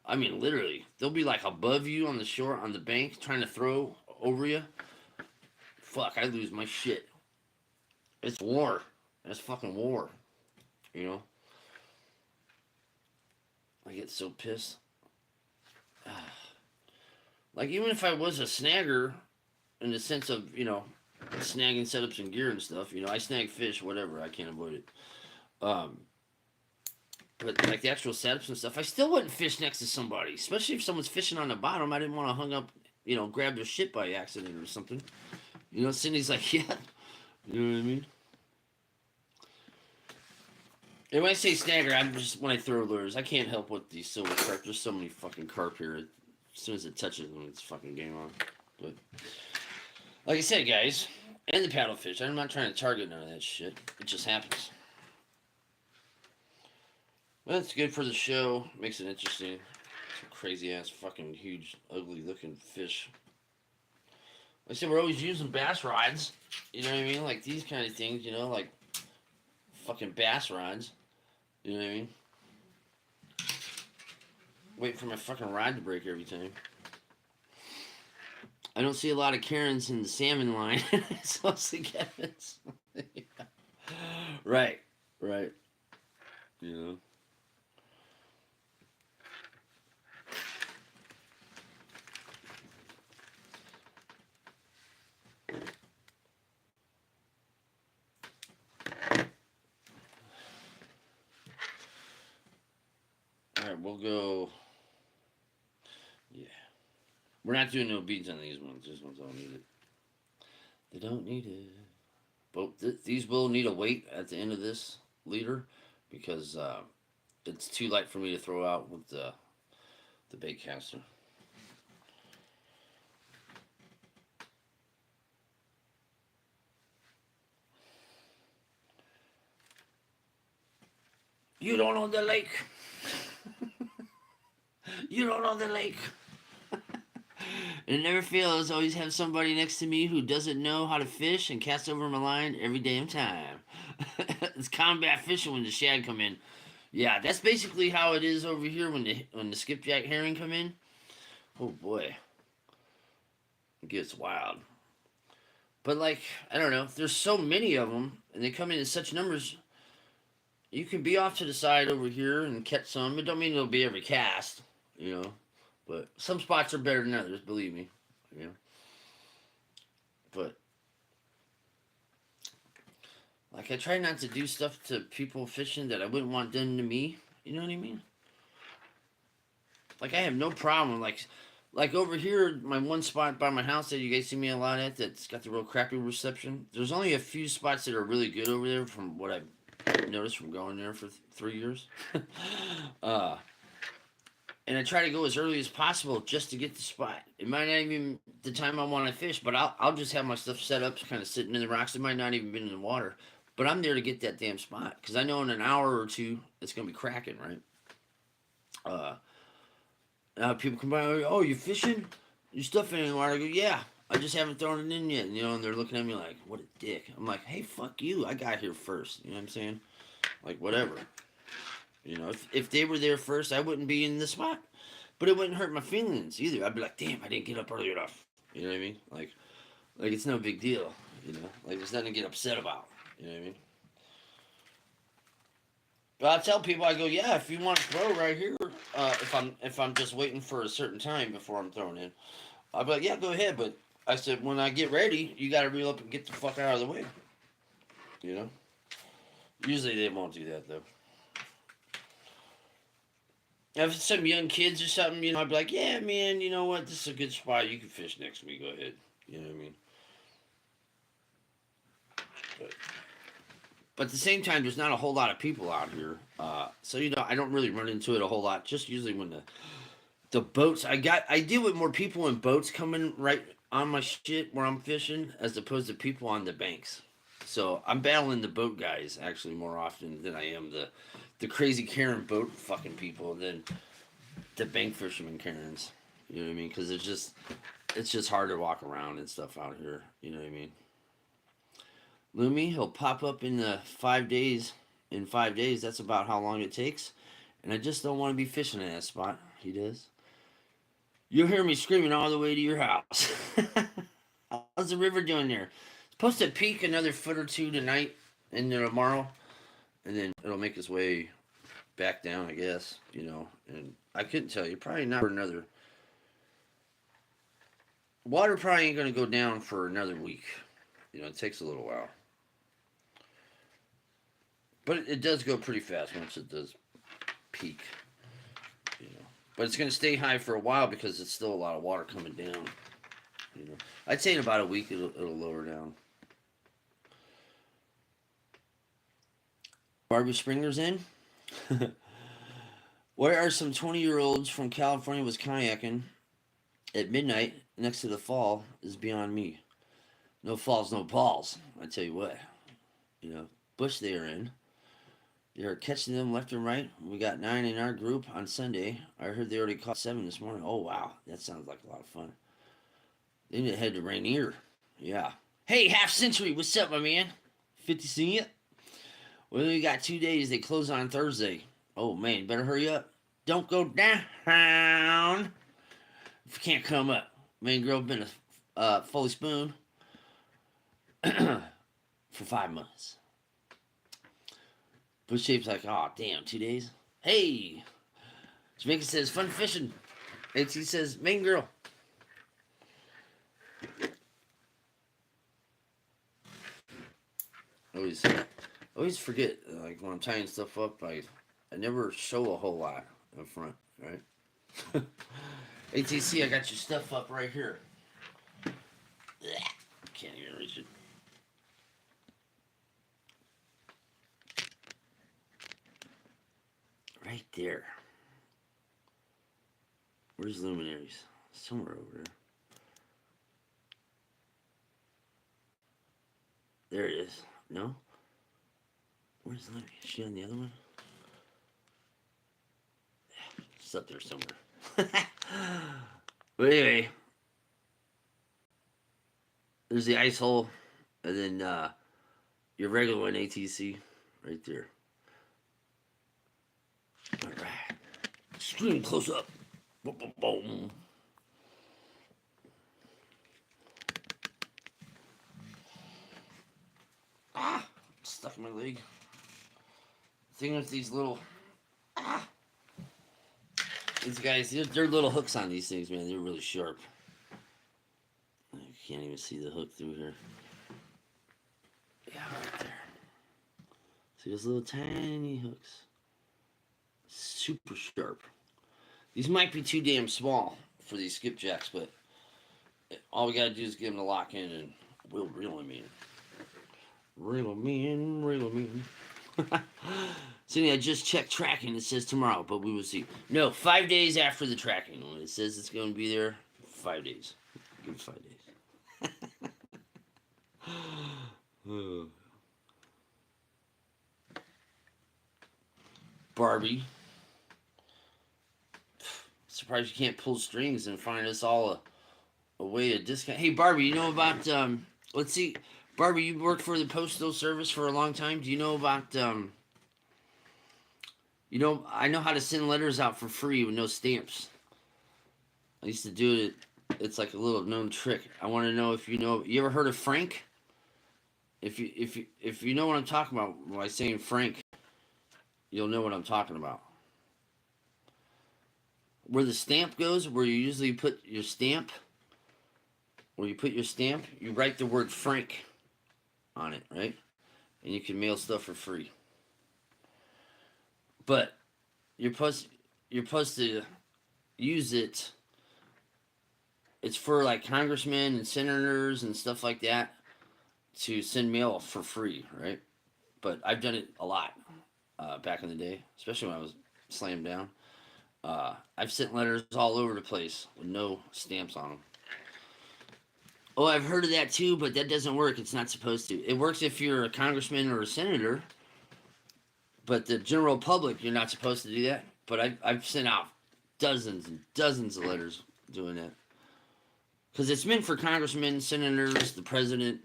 I mean, literally, they'll be like above you on the shore, on the bank, trying to throw over you. Fuck, I lose my shit. It's war. It's fucking war. I get so pissed. Like, even if I was a snagger, in the sense of, snagging setups and gear and stuff, I snag fish, whatever, I can't avoid it. But, like, the actual setups and stuff, I still wouldn't fish next to somebody, especially if someone's fishing on the bottom. I didn't want to hung up, grab their shit by accident or something. Cindy's like, yeah. You know what I mean? And when I say snagger, when I throw lures, I can't help with these silver carp. There's so many fucking carp here. As soon as it touches them, it's fucking game on. But, like I said, guys, and the paddlefish, I'm not trying to target none of that shit. It just happens. Well, it's good for the show. Makes it interesting. Some crazy ass, fucking huge, ugly looking fish. Like I said, we're always using bass rods. You know what I mean? Like these kind of things, like fucking bass rods. You know what I mean? Wait for my fucking rod to break every time. I don't see a lot of Karens in the salmon line. It's mostly Kevins. Yeah. Right, right. You know. All right, we'll go. Yeah, we're not doing no beads on these ones. These ones don't need it. They don't need it. But these will need a weight at the end of this leader because it's too light for me to throw out with the bait caster. You don't know the lake. You don't know the lake. It never fails. Always have somebody next to me who doesn't know how to fish and cast over my line every damn time. It's combat fishing when the shad come in. Yeah, that's basically how it is over here when the skipjack herring come in. Oh boy, it gets wild. But like I don't know, there's so many of them, and they come in such numbers. You can be off to the side over here and catch some. It don't mean it'll be every cast, you know. But some spots are better than others, believe me. You know. But like I try not to do stuff to people fishing that I wouldn't want done to me. You know what I mean? Like I have no problem. Like over here, my one spot by my house that you guys see me a lot at that's got the real crappy reception. There's only a few spots that are really good over there from what I've noticed from going there for 3 years. uh, and I try to go as early as possible just to get the spot. It might not even the time I want to fish, but I'll just have my stuff set up, kind of sitting in the rocks. It might not even been in the water, but I'm there to get that damn spot because I know in an hour or two it's gonna be cracking, right? Uh, People come by, oh, you fishing? You stuff in the water? I go, yeah. I just haven't thrown it in yet, you know. And they're looking at me like, what a dick. I'm like, hey, fuck you. I got here first. You know what I'm saying? Like whatever. You know, if they were there first, I wouldn't be in the spot. But it wouldn't hurt my feelings either. I'd be like, damn, I didn't get up early enough. You know what I mean? Like it's no big deal. You know, like there's nothing to get upset about. You know what I mean? But I tell people, I go, yeah, if you want to throw right here, if I'm just waiting for a certain time before I'm throwing in, I'll be like, yeah, go ahead. But I said, when I get ready, you got to reel up and get the fuck out of the way. You know. Usually they won't do that though. If it's some young kids or something, you know, I'd be like, yeah, man, you know what? This is a good spot. You can fish next week. Go ahead. You know what I mean? But, but at the same time, there's not a whole lot of people out here. So, you know, I don't really run into it a whole lot. Just usually when the boats, I deal with more people in boats coming right on my shit where I'm fishing as opposed to people on the banks. So I'm battling the boat guys actually more often than I am the crazy Karen boat fucking people than the bank fisherman Karens. You know what I mean? Because it's just hard to walk around and stuff out here. You know what I mean? Lumi, he'll pop up in the 5 days. In 5 days, that's about how long it takes. And I just don't want to be fishing in that spot. He does. You'll hear me screaming all the way to your house. How's the river doing there? It's supposed to peak another foot or two tonight and then tomorrow, and then it'll make its way back down, I guess. You know, and I couldn't tell you. Probably not for another. Water probably ain't gonna go down for another week. You know, it takes a little while, but it does go pretty fast once it does peak. You know, but it's gonna stay high for a while because it's still a lot of water coming down. You know, I'd say in about a week it'll lower down. Barbie Springer's in. Where are some 20-year-olds from California was kayaking at midnight next to the fall is beyond me. No falls, no balls. I tell you what, you know, bush they are in. They are catching them left and right. We got 9 in our group on Sunday. I heard they already caught 7 this morning. Oh wow, that sounds like a lot of fun. They need to head to Rainier. Yeah. Hey, Half Century, what's up, my man? 50 seen it? We only got 2 days. They close on Thursday. Oh man, better hurry up. Don't go down if you can't come up. Man, girl, been Foley Spoon for 5 months. Bush Shape's like, oh damn, 2 days. Hey, Jamaica says fun fishing. AT says main girl. Always, always forget. Like when I'm tying stuff up, I never show a whole lot up front, right? ATC, I got your stuff up right here. Can't even reach it. Right there. Where's Luminaries? Somewhere over there. There it is. No? Where's Luminaries? Is she on the other one? Yeah, it's up there somewhere. But anyway, there's the ice hole, and then your regular one, ATC, right there. All right. Screen close up. Boom, boom, boom. Ah, stuck in my leg. Thing with these little these guys, they're little hooks on these things, man. They're really sharp. I can't even see the hook through here. Yeah, right there. See those little tiny hooks? Super sharp. These might be too damn small for these skipjacks, but all we gotta do is get them to lock in and we'll reel them in. Reel them in, reel them in. Cindy, I just checked tracking. It says tomorrow, but we will see. No, 5 days after the tracking. When it says it's going to be there, 5 days. Give it 5 days. Barbie. Surprised you can't pull strings and find us all a way to discount. Hey, Barbie, you know about, let's see. Barbie, you worked for the Postal Service for a long time. Do you know about, I know how to send letters out for free with no stamps. I used to do it. It's like a little known trick. I want to know if you know. You ever heard of Frank? If you know what I'm talking about by saying Frank, you'll know what I'm talking about. Where the stamp goes, where you usually put your stamp, you write the word Frank on it, right? And you can mail stuff for free. But you're supposed to use it. It's for like congressmen and senators and stuff like that to send mail for free, right? But I've done it a lot back in the day, especially when I was slammed down. I've sent letters all over the place with no stamps on them. Oh, I've heard of that too, but that doesn't work. It's not supposed to. It works if you're a congressman or a senator, but the general public, you're not supposed to do that. But I've sent out dozens and dozens of letters doing that. Because it's meant for congressmen, senators, the president,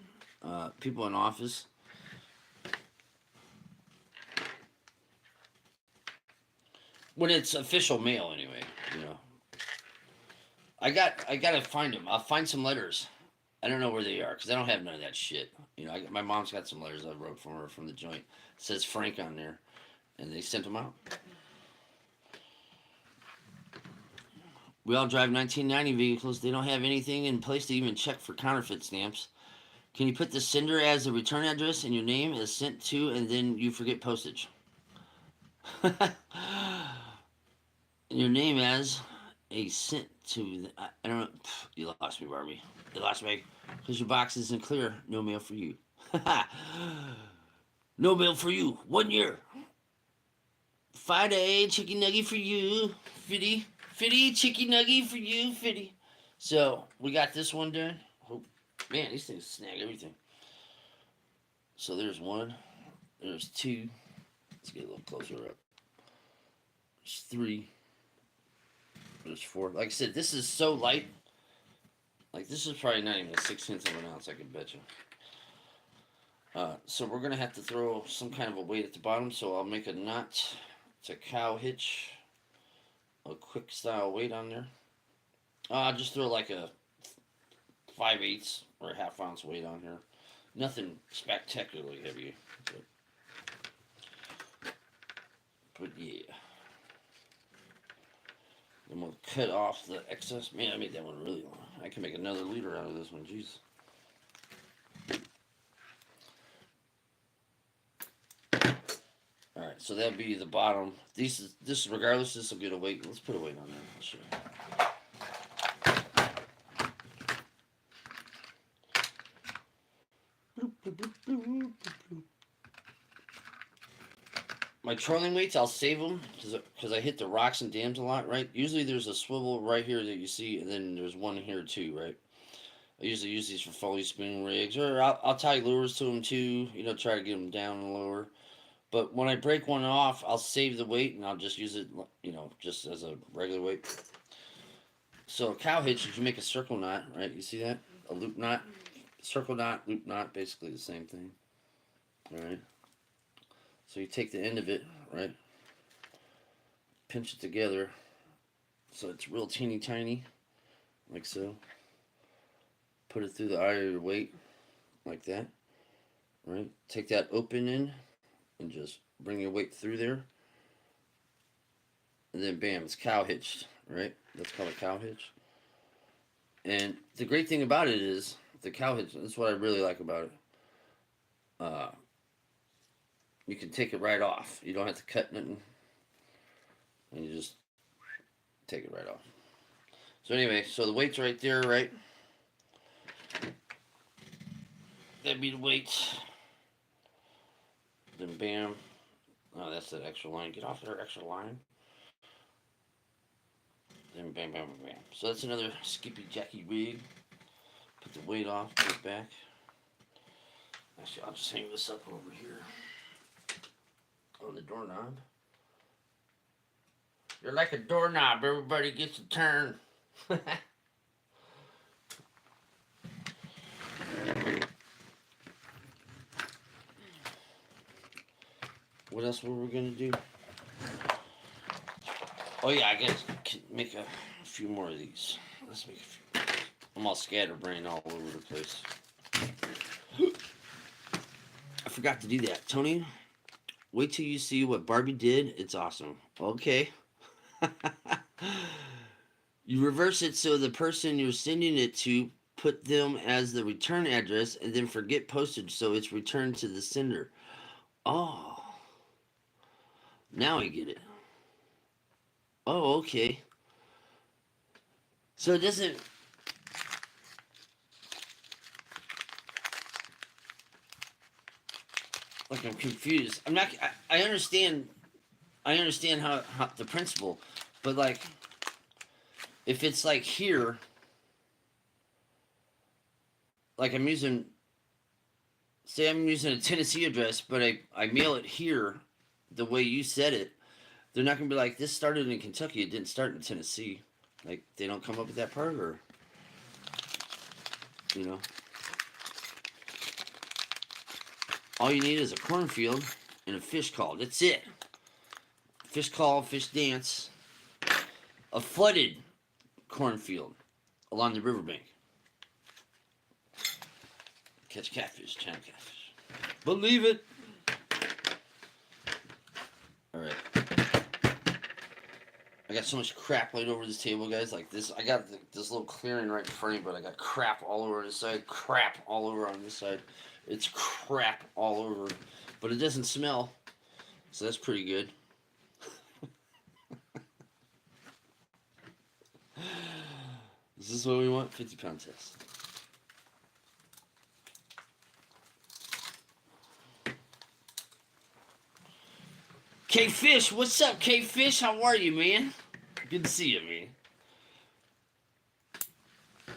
people in office. When it's official mail, anyway, you know. I gotta find them. I'll find some letters. I don't know where they are because I don't have none of that shit. My mom's got some letters I wrote from her from the joint. It says Frank on there, and they sent them out. We all drive 1990 vehicles. They don't have anything in place to even check for counterfeit stamps. Can you put the sender as a return address and your name is sent to, and then you forget postage? Your name as a sent to. I don't know. You lost me, Barbie. You lost me because your box isn't clear. No mail for you. No mail for you. 1 year. 5-day chicken nugget for you, Fitty. Fitty chicken nugget for you, Fitty. So we got this one done. Oh, man, these things snag everything. So there's one. There's two. Let's get a little closer up. There's three. There's four. Like I said, this is so light. Like this is probably not even a 1/16 of an ounce, I can bet you. So we're gonna have to throw some kind of a weight at the bottom. So I'll make a knot to cow hitch, a quick style weight on there. I'll just throw like a 5/8 or a half ounce weight on here. Nothing spectacularly heavy, but yeah. Then we'll cut off the excess. Man, I made that one really long. I can make another liter out of this one. Jeez. All right, so that'll be the bottom. This regardless, this will get a weight. Let's put a weight on there. I'll show you. My trolling weights, I'll save them because I hit the rocks and dams a lot, right? Usually there's a swivel right here that you see, and then there's one here too, right? I usually use these for foley spinning rigs, or I'll tie lures to them too, you know, try to get them down and lower. But when I break one off, I'll save the weight and I'll just use it, you know, just as a regular weight. So a cow hitch, you make a circle knot, right? You see that? A loop knot. Circle knot, loop knot, basically the same thing. Alright. So you take the end of it, right? Pinch it together so it's real teeny tiny, like so. Put it through the eye of your weight, like that. Right? Take that open end and just bring your weight through there. And then bam, it's cow hitched, right? That's called a cow hitch. And the great thing about it is the cow hitch, that's what I really like about it. You can take it right off. You don't have to cut nothing. And you just take it right off. So anyway, so the weight's right there, right? That'd be the weights. Then bam. Oh, that's that extra line. Get off there, extra line. Then bam, bam, bam, bam. So that's another Skippy Jackie rig. Put the weight off, put it back. Actually, I'll just hang this up over here on the doorknob. You're like a doorknob. Everybody gets a turn. What else were we gonna do? Oh yeah, I guess make a few more of these. Let's make a few. I'm all scatterbrained all over the place. I forgot to do that, Tony. Wait till you see what Barbie did. It's awesome. Okay. You reverse it so the person you're sending it to put them as the return address and then forget postage so it's returned to the sender. Oh. Now I get it. Oh, okay. So it doesn't... Like, I'm confused. I'm not... I understand... I understand how the principle, but like... If it's like here... Like I'm using... Say I'm using a Tennessee address, but I mail it here the way you said it. They're not going to be like, this started in Kentucky. It didn't start in Tennessee. Like, they don't come up with that part, or... You know? All you need is a cornfield and a fish call. That's it. Fish call, fish dance. A flooded cornfield along the riverbank. Catch catfish, channel catfish. Believe it. Alright. I got so much crap laid over this table, guys. Like this, I got this little clearing right in front of me, but I got crap all over this side, crap all over on this side. It's crap all over, but it doesn't smell, so that's pretty good. Is this what we want? 50-pound test. K-Fish, what's up, K-Fish? How are you, man? Good to see you,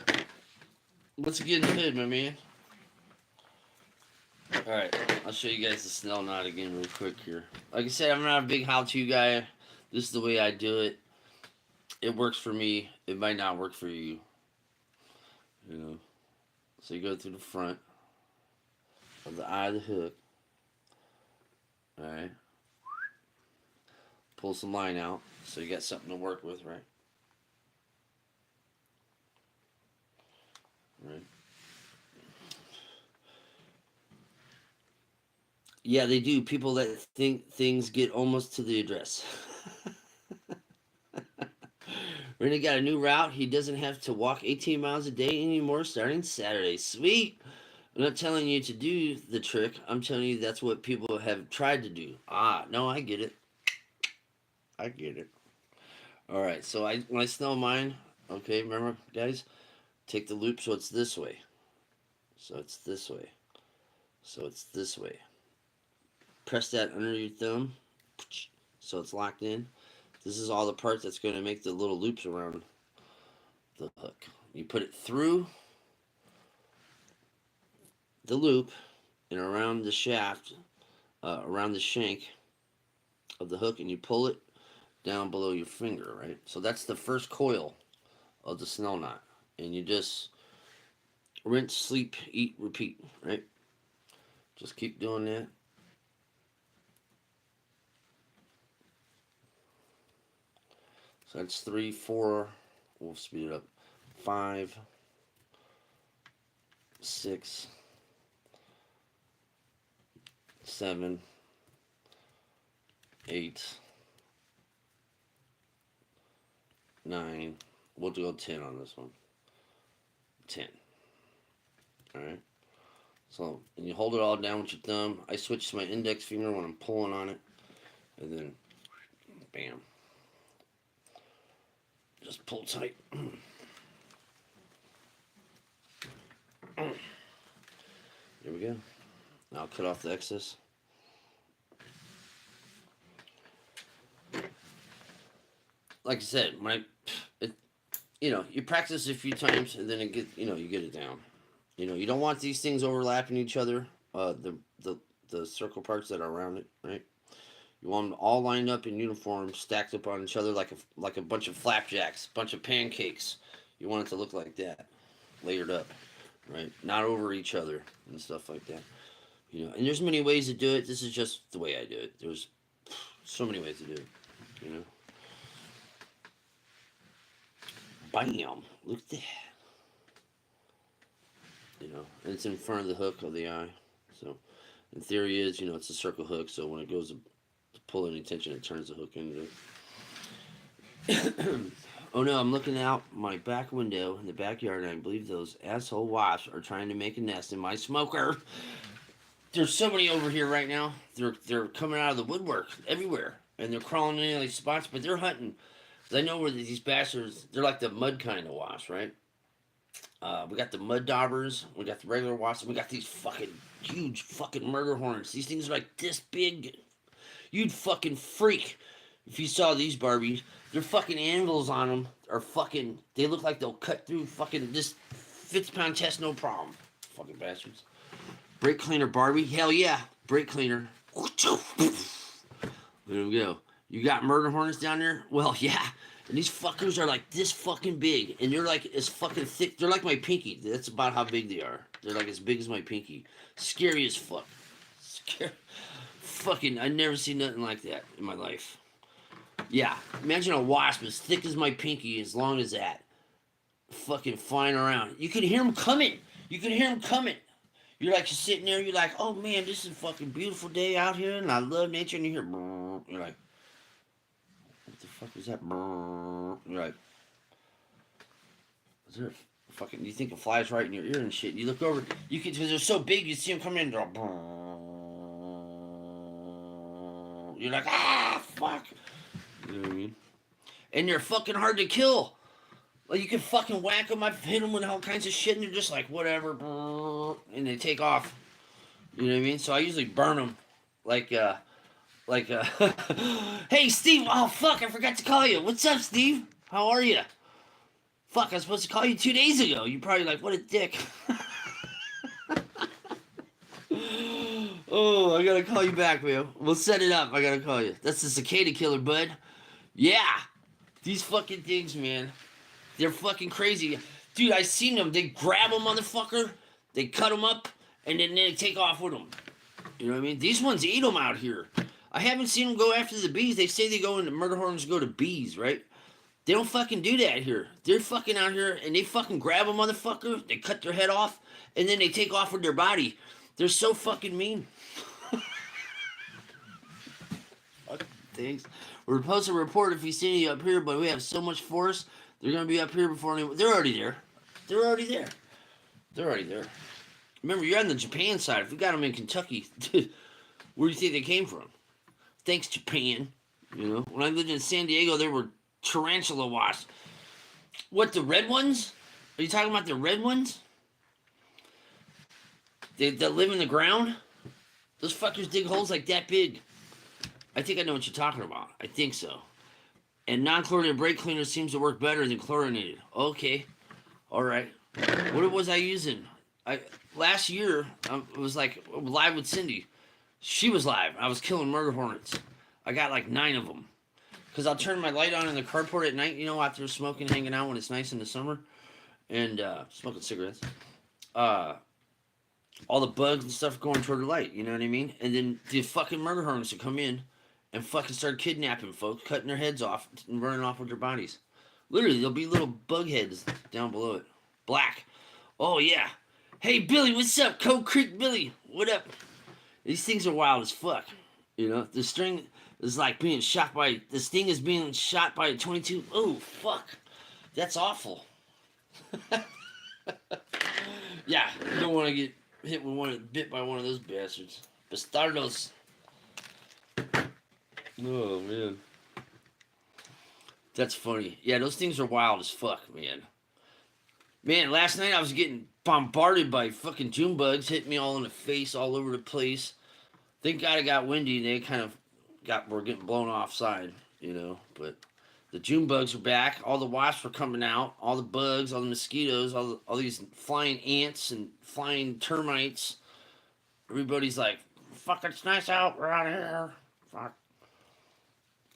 man. What's getting the hood, my man? Alright, I'll show you guys the Snell knot again real quick here. Like I said, I'm not a big how-to guy. This is the way I do it. It works for me. It might not work for you. You know. So you go through the front of the eye of the hook. Alright. Pull some line out so you got something to work with, right? Right. Yeah, they do. People that think things get almost to the address. Rennie got a new route. He doesn't have to walk 18 miles a day anymore starting Saturday. Sweet. I'm not telling you to do the trick. I'm telling you that's what people have tried to do. Ah, no, I get it. I get it. All right, so when I snell mine, okay, remember, guys, take the loop so it's this way. So it's this way. So it's this way. Press that under your thumb so it's locked in. This is all the part that's going to make the little loops around the hook. You put it through the loop and around the shaft, around the shank of the hook, and you pull it down below your finger, right? So that's the first coil of the snell knot. And you just rinse, sleep, eat, repeat, right? Just keep doing that. So that's 3, 4, we'll speed it up. 5, 6, 7, 8, 9. We'll do a 10 on this one. 10. Alright. So, and you hold it all down with your thumb. I switch to my index finger when I'm pulling on it. And then, bam. Just pull tight. There we go. Now I'll cut off the excess. Like I said, you practice a few times and then you get it down. You don't want these things overlapping each other. The circle parts that are around it, right? You want them all lined up in uniform, stacked up on each other like a bunch of flapjacks, bunch of pancakes. You want it to look like that, layered up, right? Not over each other and stuff like that. And there's many ways to do it. This is just the way I do it. There's so many ways to do it. Bam! Look at that. And it's in front of the hook of the eye. So, in theory, it's a circle hook. So when it goes to pull any tension, it turns the hook into it. Oh no! I'm looking out my back window in the backyard, and I believe those asshole wasps are trying to make a nest in my smoker. There's so many over here right now. They're coming out of the woodwork everywhere, and they're crawling in any spots, but they're hunting. I know where these bastards. They're like the mud kind of wasps, right? We got the mud daubers, we got the regular wasps, and we got these fucking huge fucking murder hornets. These things are like this big. You'd fucking freak if you saw these Barbies. Their fucking anvils on them are fucking. They look like they'll cut through fucking this 50-pound chest, no problem. Fucking bastards. Brake cleaner Barbie, hell yeah, brake cleaner. There we go. You got murder hornets down there? Well, yeah. And these fuckers are like this fucking big. And they're like as fucking thick. They're like my pinky. That's about how big they are. They're like as big as my pinky. Scary as fuck. Scary. Fucking, I never seen nothing like that in my life. Yeah. Imagine a wasp as thick as my pinky, as long as that. Fucking flying around. You can hear them coming. You can hear them coming. You're like, you're sitting there, you're like, oh man, this is a fucking beautiful day out here, and I love nature, and you hear, you're like, what the fuck is that? You're like, is there a fucking, you think a fly's right in your ear and shit, you look over, you can, because they're so big, you see them come in, and you're like, ah, fuck, you know what I mean? And they're fucking hard to kill. Like, you can fucking whack them, I've hit them with all kinds of shit, and they're just like, whatever, and they take off. You know what I mean? So I usually burn them. Hey, Steve, oh, fuck, I forgot to call you. What's up, Steve? How are you? Fuck, I was supposed to call you 2 days ago. You're probably like, what a dick. Oh, I gotta call you back, man. We'll set it up. I gotta call you. That's the cicada killer, bud. Yeah. These fucking things, man. They're fucking crazy. Dude, I seen them. They grab a motherfucker, they cut them up, and then they take off with them. You know what I mean? These ones eat them out here. I haven't seen them go after the bees. They say they go into murder hornets go to bees, right? They don't fucking do that here. They're fucking out here, and they fucking grab a motherfucker, they cut their head off, and then they take off with their body. They're so fucking mean. Thanks. We're supposed to report if we see any up here, but we have so much force. They're gonna be up here before anyone. They're already there. They're already there. They're already there. Remember, you're on the Japan side. If we got them in Kentucky, where do you think they came from? Thanks, Japan. You know, when I lived in San Diego, there were tarantula wasps. What, the red ones? Are you talking about the red ones? That live in the ground? Those fuckers dig holes like that big. I think I know what you're talking about. I think so. And non-chlorinated brake cleaner seems to work better than chlorinated. Okay. All right. What was I using? Last year, I was like live with Cindy. She was live. I was killing murder hornets. I got like 9 of them. Because I'll turn my light on in the carport at night, you know, after smoking, hanging out when it's nice in the summer. And smoking cigarettes. All the bugs and stuff going toward the light, you know what I mean? And then the fucking murder hornets would come in and fucking start kidnapping folks, cutting their heads off and running off with their bodies. Literally, there'll be little bug heads down below it. Black. Oh, yeah. Hey, Billy, what's up? Cold Creek Billy, what up? These things are wild as fuck. You know, the sting is like being shot by... The sting is being shot by a 22... Oh, fuck. That's awful. Yeah, you don't want to get hit with bit by one of those bastards. Bastardos. Oh, man. That's funny. Yeah, those things are wild as fuck, man. Man, last night I was getting bombarded by fucking June bugs, hitting me all in the face, all over the place. Thank God it got windy. They kind of were getting blown offside, you know. But the June bugs are back. All the wasps were coming out. All the bugs, all the mosquitoes, all these flying ants and flying termites. Everybody's like, fuck, it's nice out. We're out of here. Fuck.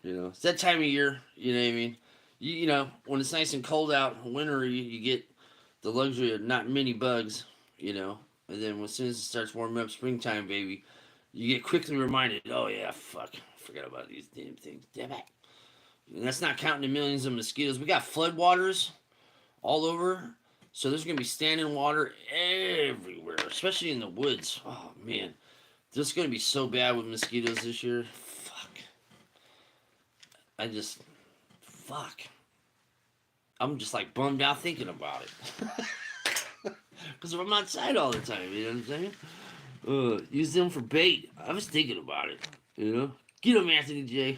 You know, it's that time of year. You know what I mean? You know, when it's nice and cold out in winter, you get the luxury of not many bugs, you know. And then as soon as it starts warming up, springtime, baby, you get quickly reminded, oh, yeah, fuck, I forgot about these damn things. Damn it. And that's not counting the millions of mosquitoes. We got floodwaters all over. So there's going to be standing water everywhere, especially in the woods. Oh, man. This is going to be so bad with mosquitoes this year. Fuck. Fuck. I'm just like bummed out thinking about it. Because I'm outside all the time, you know what I'm saying? Use them for bait. I was thinking about it, you know? Get them, Anthony J.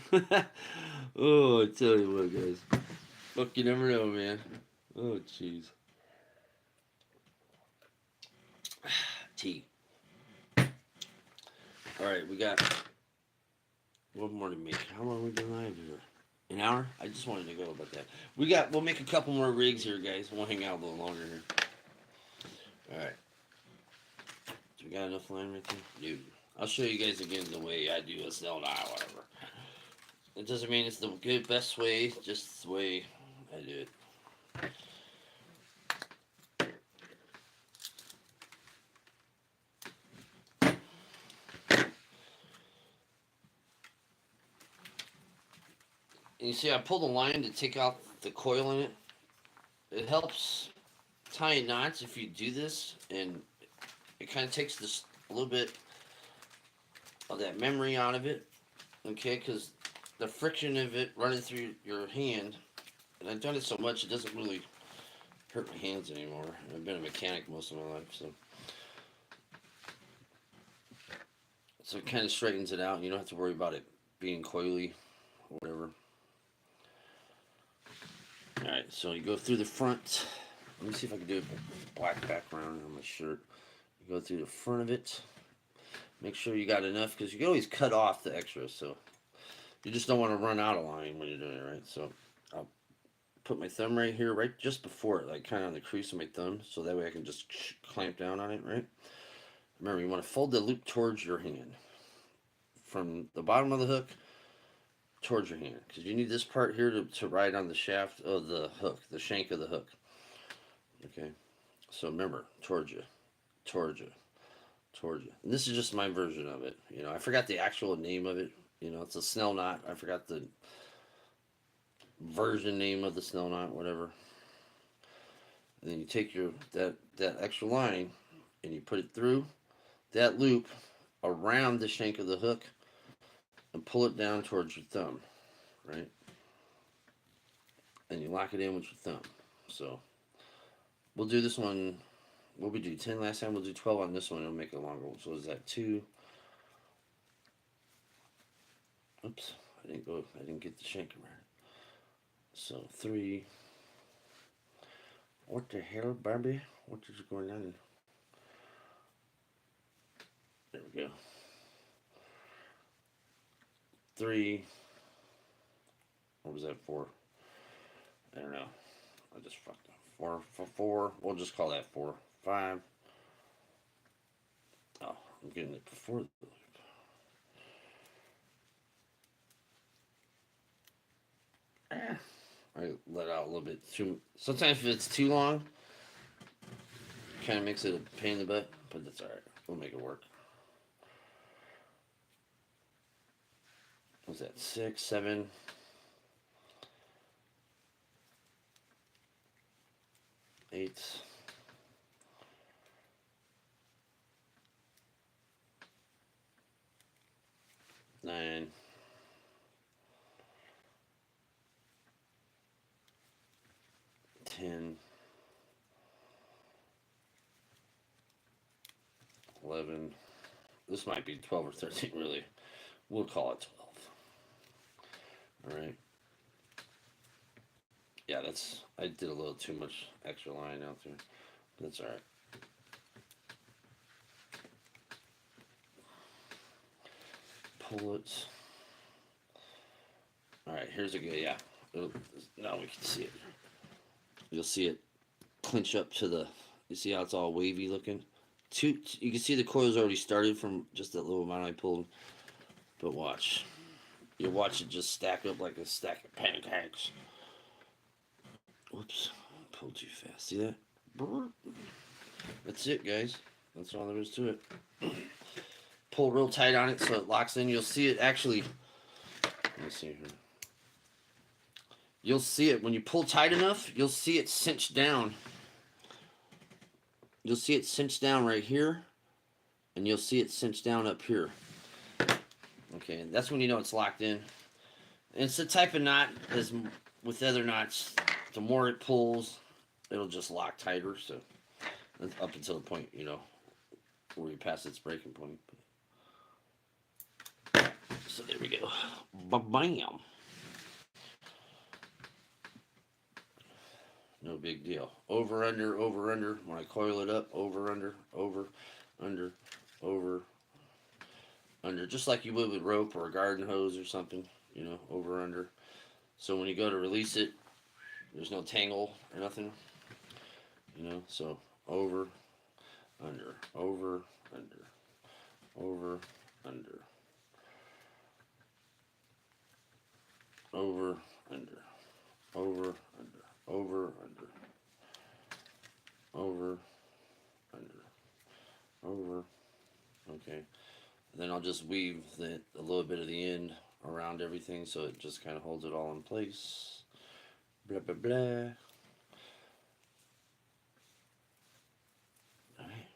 Oh, I tell you what, guys. Fuck, you never know, man. Oh, jeez. Tea. Alright, we got one more to make. How long are we been live here? An hour? I just wanted to go about that. We'll make a couple more rigs here, guys. We'll hang out a little longer here. Alright. Do we got enough line right there? Dude. I'll show you guys again the way I do a Snell dial, whatever. It doesn't mean it's the good best way, just the way I do it. And you see I pulled the line to take out the coil in it. It helps tie knots if you do this, and it kind of takes this a little bit of that memory out of it, okay, because the friction of it running through your hand, and I've done it so much it doesn't really hurt my hands anymore. I've been a mechanic most of my life, so it kind of straightens it out. You don't have to worry about it being coily or whatever. Alright, so you go through the front. Let me see if I can do a black background on my shirt. You go through the front of it. Make sure you got enough, because you can always cut off the extras, so you just don't want to run out of line when you're doing it, right? So I'll put my thumb right here, right just before it, like kind of on the crease of my thumb, so that way I can just clamp down on it, right? Remember, you want to fold the loop towards your hand. From the bottom of the hook towards your hand, because you need this part here to ride on the shaft of the hook, the shank of the hook. Okay, so remember, towards you, towards you, towards you. And this is just my version of it. You know, I forgot the actual name of it. You know, it's a Snell knot. I forgot the version name of the Snell knot, whatever. And then you take that extra line and you put it through that loop around the shank of the hook and pull it down towards your thumb, right? And you lock it in with your thumb. So we'll do this one. What we do 10 last time. We'll do 12 on this one. It'll make it longer. So is that 2? Oops, I didn't get the shanking right. So 3. What the hell, Barbie? What is going on? There we go. 3. What was that, 4? I don't know. I just fucked up. 4 for 4. We'll just call that 4. 5. Oh, I'm getting it before the loop. I let out a little bit too. Sometimes if it's too long, kind of makes it a pain in the butt, but that's alright. We'll make it work. What's that? 6, 7. 8. 9. 10. 11. This might be 12 or 13, really. We'll call it 12. Alright. Yeah, I did a little too much extra line out there. That's alright. Pull it. Alright, here's a good, yeah. Now we can see it. You'll see it clinch up to the, you see how it's all wavy looking? You can see the coil's already started from just that little amount I pulled. But watch. You'll watch it just stack up like a stack of pancakes. Whoops. Pulled too fast. See that? That's it, guys. That's all there is to it. Pull real tight on it so it locks in. You'll see it actually. Let me see here. You'll see it when you pull tight enough. You'll see it cinch down. You'll see it cinch down right here, and you'll see it cinch down up here. Okay, and that's when you know it's locked in. And it's the type of knot as with other knots. The more it pulls, it'll just lock tighter. So up until the point, you know, where you pass its breaking point. So there we go. Ba-bam. No big deal. Over, under, over, under. When I coil it up, over, under, over, under, over, under. Just like you would with rope or a garden hose or something, you know, over, under. So when you go to release it, there's no tangle or nothing, you know. So over, under, over, under, over, under, over, under, over, under, over, under, over, under, over. Okay. And then I'll just weave a little bit of the end around everything so it just kind of holds it all in place. Blah, blah, blah. Alright.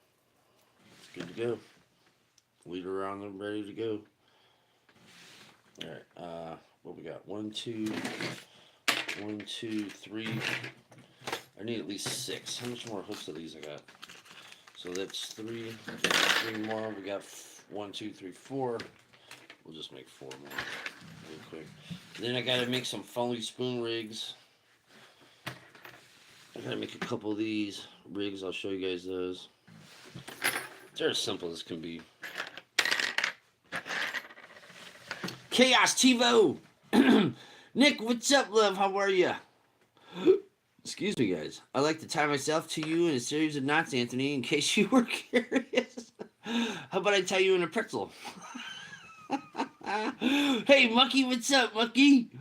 It's good to go. Lead around and ready to go. Alright. What we got? 1, 2, 1, 2, 3. I need at least 6. How much more hooks of these I got? So that's 3. 3 more. We got 1, 2, 3, 4. We'll just make 4 more real quick. And then I gotta make some Foley spoon rigs. I gotta make a couple of these rigs. I'll show you guys those. They're as simple as can be. Chaos TiVo! Nick, what's up, love? How are you? Excuse me, guys. I like to tie myself to you in a series of knots, Anthony, in case you were curious. How about I tie you in a pretzel? Hey, Mucky, what's up, Mucky?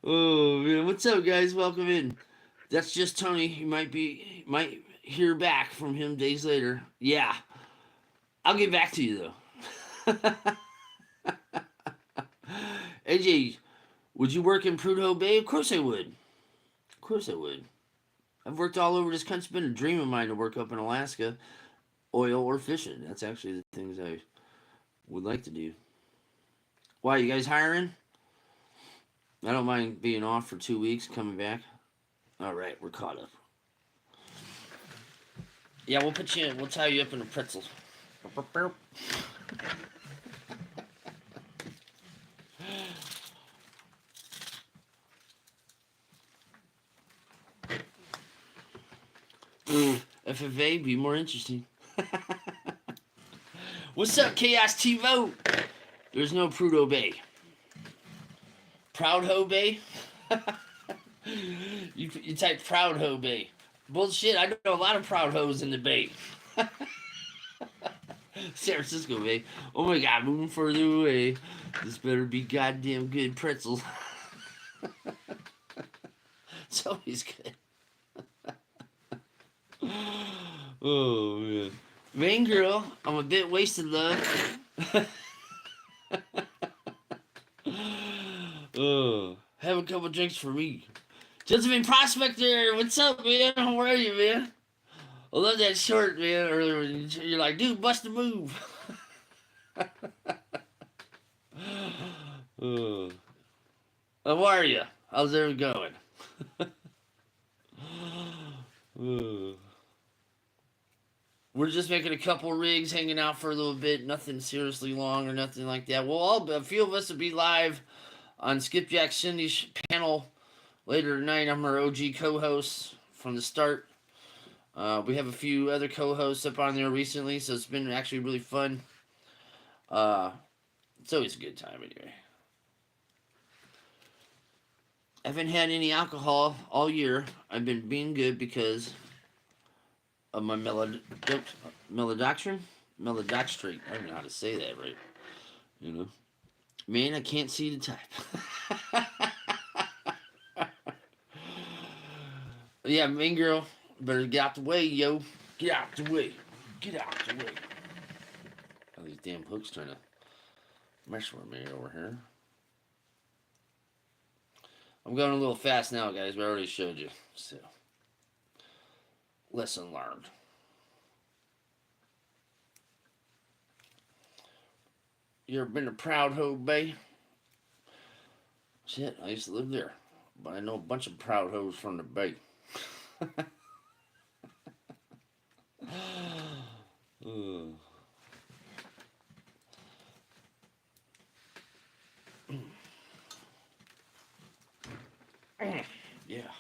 Oh, man, what's up, guys? Welcome in. That's just Tony. You might hear back from him days later. Yeah. I'll get back to you, though. AJ, would you work in Prudhoe Bay? Of course I would. Of course I would. I've worked all over this country. It's been a dream of mine to work up in Alaska, oil or fishing. That's actually the things I would like to do. Why, you guys hiring? I don't mind being off for 2 weeks, coming back. All right, we're caught up. Yeah, we'll put you in. We'll tie you up in a pretzel. FFA be more interesting. What's up, Chaos TiVo? There's no Prudo Bay. Proud Ho Bay? you type Proud Ho Bay. Bullshit, I know a lot of Proud Hoes in the Bay. San Francisco Bay. Oh my god, moving further away. This better be goddamn good pretzels. It's always good. Oh man. Rain girl, I'm a bit wasted, love. Oh, have a couple drinks for me. Josephine Prospector, what's up, man? How are you, man? I love that short, man. Earlier, when you're like, dude, bust a move. Oh. How are you? How's everything going? Oh. We're just making a couple rigs, hanging out for a little bit. Nothing seriously long or nothing like that. Well, a few of us will be live on Skipjack Cindy's panel later tonight. I'm her OG co-host from the start. We have a few other co-hosts up on there recently, so it's been actually really fun. It's always a good time anyway. I haven't had any alcohol all year. I've been being good because of my maltodextrin. Maltodextrin. I don't know how to say that right. You know, man, I can't see the type. Yeah, mean girl, better get out the way, yo. Get out the way. Get out the way. All these damn hooks trying to mess with me over here. I'm going a little fast now, guys, but I already showed you. So, lesson learned. You ever been to Proud Ho Bay? Shit, I used to live there. But I know a bunch of Proud Hoes from the Bay. Yeah.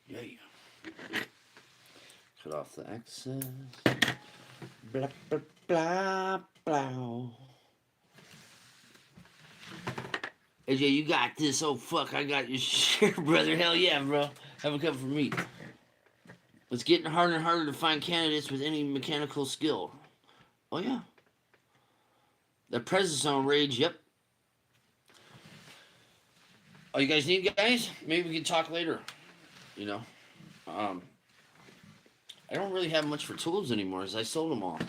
Yeah. Cut off the excess. Blah, blah, blah, blah. AJ, you got this. Oh, fuck. I got your shit, brother. Hell yeah, bro. Have a cup for me. It's getting harder and harder to find candidates with any mechanical skill. Oh, yeah. The Prednisone rage, yep. Oh, you guys need guys? Maybe we can talk later. You know? I don't really have much for tools anymore, as I sold them all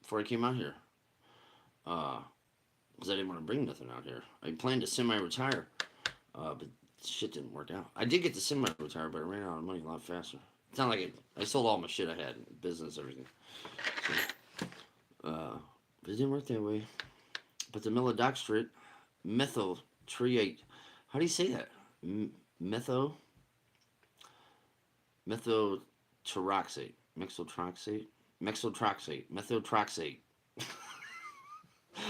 before I came out here. Because I didn't want to bring nothing out here. I planned to semi-retire, but shit didn't work out. I did get to semi-retire, but I ran out of money a lot faster. It's not like I sold all my shit I had, business, everything. So, but it didn't work that way. But the maltodextrin, methotrexate, how do you say that? Methotrexate, methotrexate.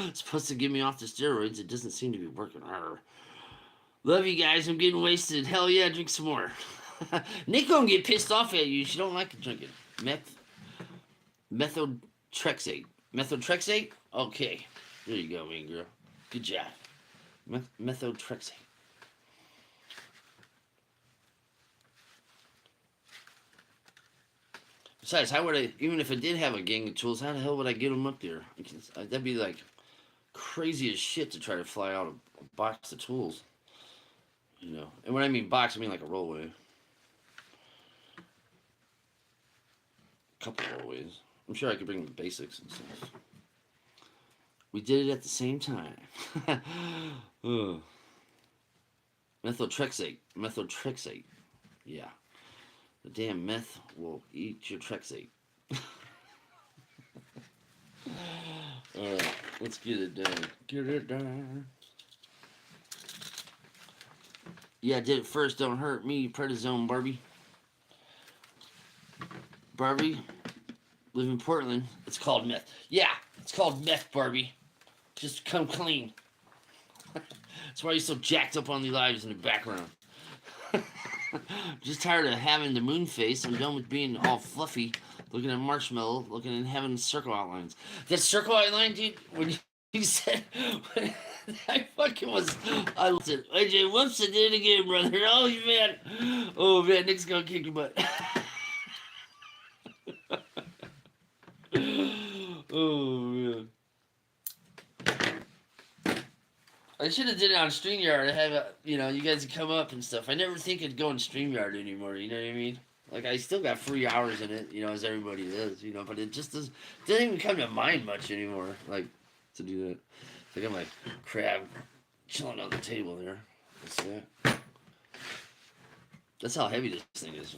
It's supposed to get me off the steroids. It doesn't seem to be working. Love you guys. I'm getting wasted. Hell yeah, drink some more. Nick gonna get pissed off at you. She don't like to drink it. Methotrexate. Methotrexate? Okay. There you go, mean girl. Good job. Methotrexate. Besides, how would I, even if I did have a gang of tools, how the hell would I get them up there? That'd be like crazy as shit to try to fly out a box of tools. You know, and when I mean box, I mean like a rollaway. A couple rollaways. I'm sure I could bring the basics and stuff. We did it at the same time. Methotrexate. Methotrexate. Yeah. The damn meth will eat your Trexate. Let's get it done. Get it done. Yeah, I did it first. Don't hurt me. Prednisone, Barbie. Barbie, live in Portland. It's called meth. Yeah, it's called meth, Barbie. Just come clean. That's why you're so jacked up on the lives in the background. Just tired of having the moon face. I'm done with being all fluffy, looking at marshmallow, looking and having circle outlines. That circle outline, dude, when you said, when I fucking was, I loved it. AJ, whoops, I did it again, brother. Oh man, Nick's gonna kick your butt. Oh man. I should have did it on StreamYard. I have, you guys would come up and stuff. I never think I'd go on StreamYard anymore. You know what I mean? Like I still got free hours in it, as everybody does. But it just doesn't even come to mind much anymore. Like to do that. I got my crab chilling on the table there. What's that? That's how heavy this thing is.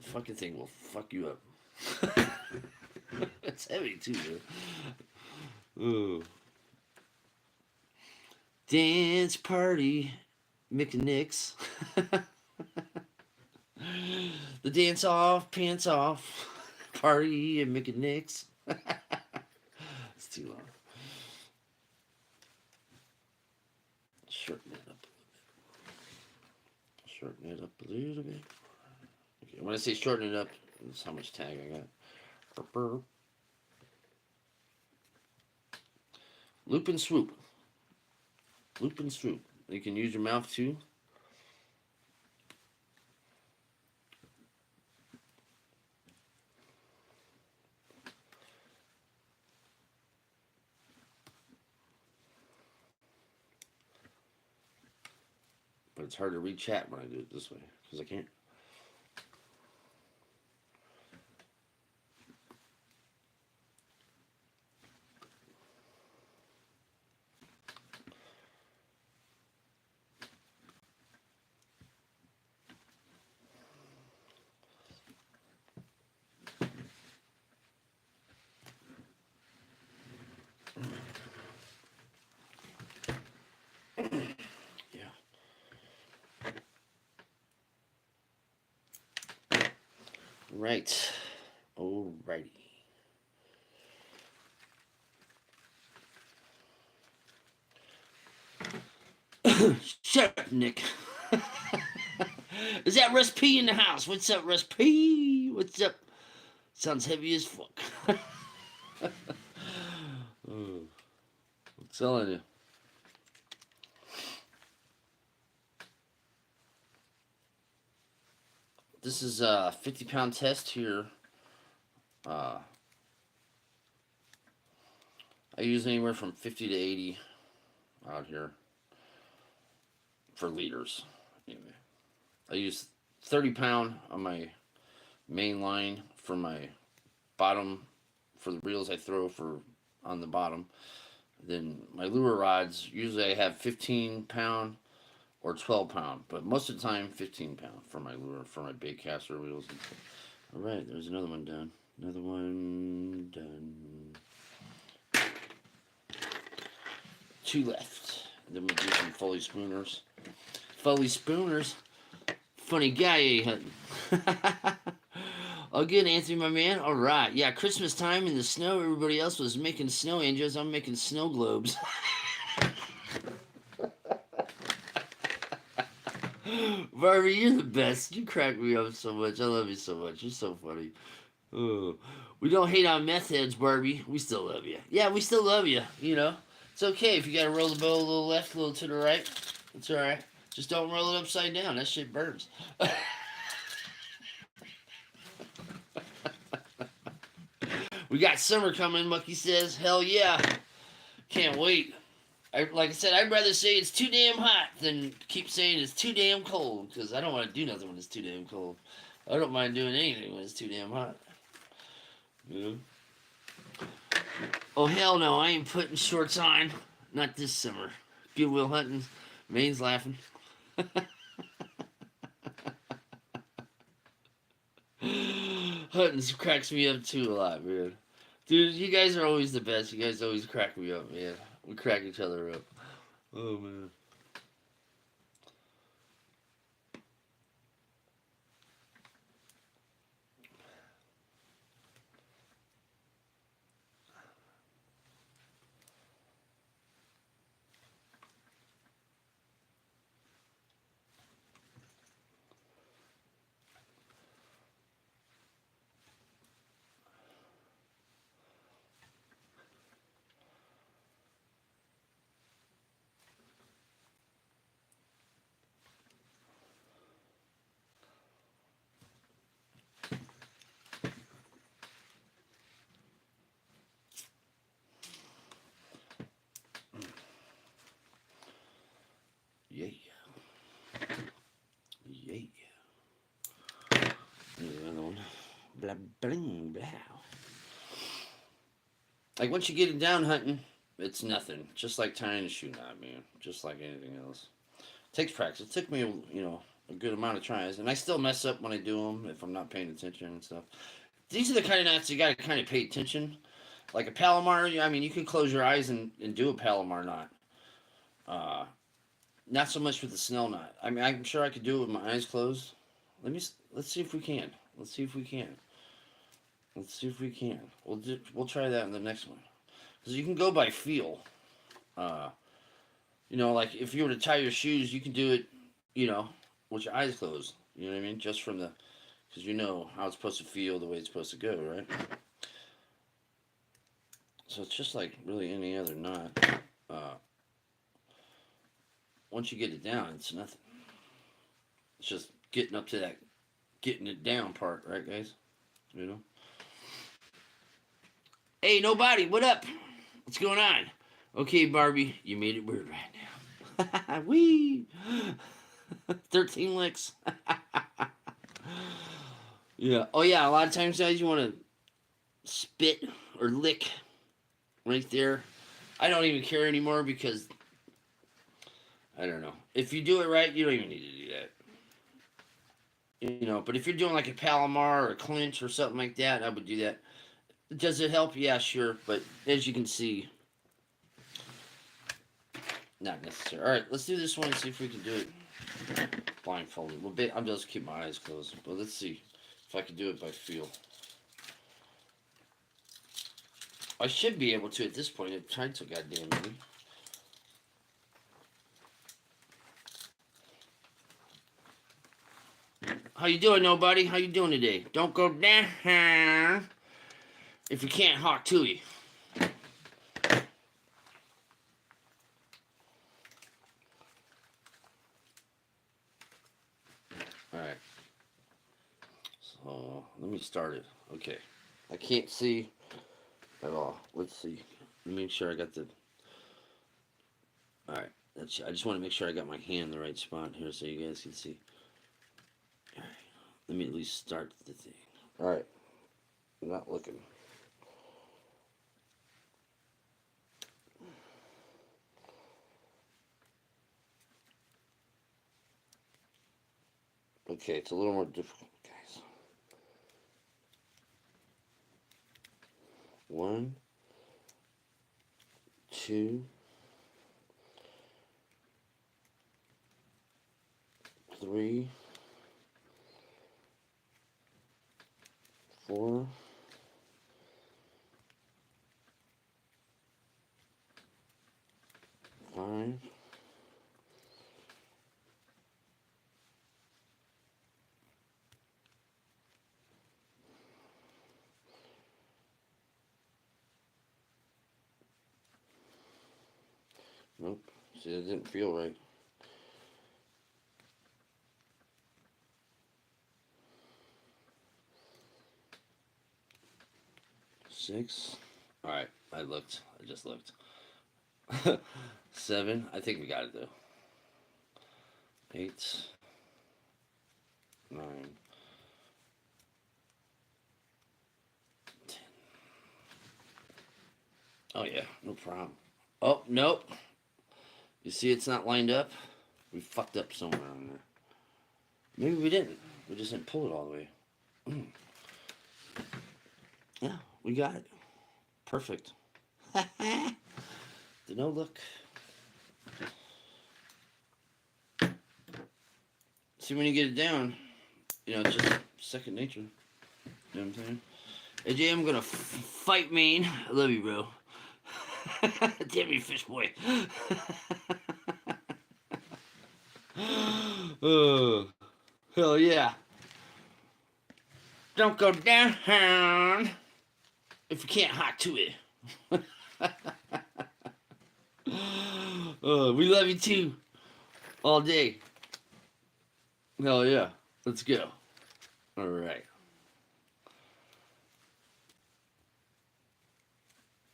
Fucking thing will fuck you up. It's heavy too, though. Ooh. Dance party, Mick and Nick's. The dance off, pants off, party and Mick and Nick's. It's too long. Shorten it up a little bit. Shorten it up a little bit. Okay, when I say shorten it up, that's how much tag I got. Loop and swoop. Loop and swoop. You can use your mouth too. But it's hard to read chat when I do it this way because I can't. Right. Alrighty. Shut up, Nick. Is that Russ P in the house? What's up, Russ P? What's up? Sounds heavy as fuck. I'm telling you. This is a 50-pound test here. I use anywhere from 50 to 80 out here for liters. Anyway, I use 30-pound on my main line for my bottom, for the reels I throw for on the bottom. Then my lure rods, usually I have 15-pound or 12-pound, but most of the time 15-pound for my lure, for my bait caster reels. All right, there's another one done. Another one done. 2 left. Then we'll do some Foley Spooners. Foley Spooners. Funny guy, eh, Hutton? All good, Anthony, my man. All right. Yeah, Christmas time in the snow. Everybody else was making snow angels. I'm making snow globes. Barbie, you're the best. You crack me up so much. I love you so much. You're so funny. Oh. We don't hate on meth heads, Barbie. We still love you. Yeah, we still love you. It's okay if you got to roll the bow a little left, a little to the right. It's all right. Just don't roll it upside down. That shit burns. We got summer coming, Mucky says. Hell yeah. Can't wait. Like I said, I'd rather say it's too damn hot than keep saying it's too damn cold, because I don't want to do nothing when it's too damn cold. I don't mind doing anything when it's too damn hot. Yeah. Oh, hell no, I ain't putting shorts on. Not this summer. Goodwill hunting. Maine's laughing. Hunting cracks me up too a lot, man. Dude, you guys are always the best. You guys always crack me up, man. We crack each other up. Oh man. Yeah. Yeah. Here's another one. Blah bling blah. Like once you get it down hunting, it's nothing. Just like tying a shoe knot, man. Just like anything else. Takes practice. It took me, a good amount of tries, and I still mess up when I do them if I'm not paying attention and stuff. These are the kind of knots you got to kind of pay attention. Like a Palomar, I mean, you can close your eyes and do a Palomar knot. Uh, Not so much with the Snell knot. I mean, I'm sure I could do it with my eyes closed. Let's see if we can. Let's see if we can. Let's see if we can. We'll try that in the next one because you can go by feel. Uh, like if you were to tie your shoes, you can do it. You know, with your eyes closed. You know what I mean? Just from the because you know how it's supposed to feel, the way it's supposed to go, right? So it's just like really any other knot. Uh, Once you get it down, it's nothing. It's just getting up to that, getting it down part, right, guys? You know. Hey, nobody, what up? What's going on? Okay, Barbie, you made it weird right now. Wee! 13 licks. Yeah. Oh, yeah, a lot of times, guys, you want to spit or lick right there. I don't even care anymore because, I don't know. If you do it right, you don't even need to do that. But if you're doing like a Palomar or a clinch or something like that, I would do that. Does it help? Yeah, sure. But as you can see, not necessary. All right, let's do this one and see if we can do it blindfolded. Well, I'm just keep my eyes closed. But let's see if I can do it by feel. I should be able to at this point. I've tried so goddamn many. How you doing, nobody? How you doing today? Don't go down if you can't hawk to you. Alright. So, let me start it. Okay. I can't see at all. Let's see. Let me make sure I got the... Alright. I just want to make sure I got my hand in the right spot here so you guys can see. Alright. Let me at least start the thing. Alright. I'm not looking. Okay, it's a little more difficult, guys. 1, 2, 3, 4, 5, 'Nope. See, it didn't feel right. 6. Alright, I looked. I just looked. 7. I think we got it though. 8. 9. 10. Oh yeah, no problem. Oh, nope. You see it's not lined up? We fucked up somewhere on there. Maybe we didn't. We just didn't pull it all the way. Yeah, we got it. Perfect. No look. See, when you get it down, it's just second nature. You know what I'm saying? AJ, I'm gonna fight Maine. I love you, bro. Damn you, fish boy. Oh, hell yeah. Don't go down if you can't hot to it. We love you too. All day. Hell yeah. Let's go. All right.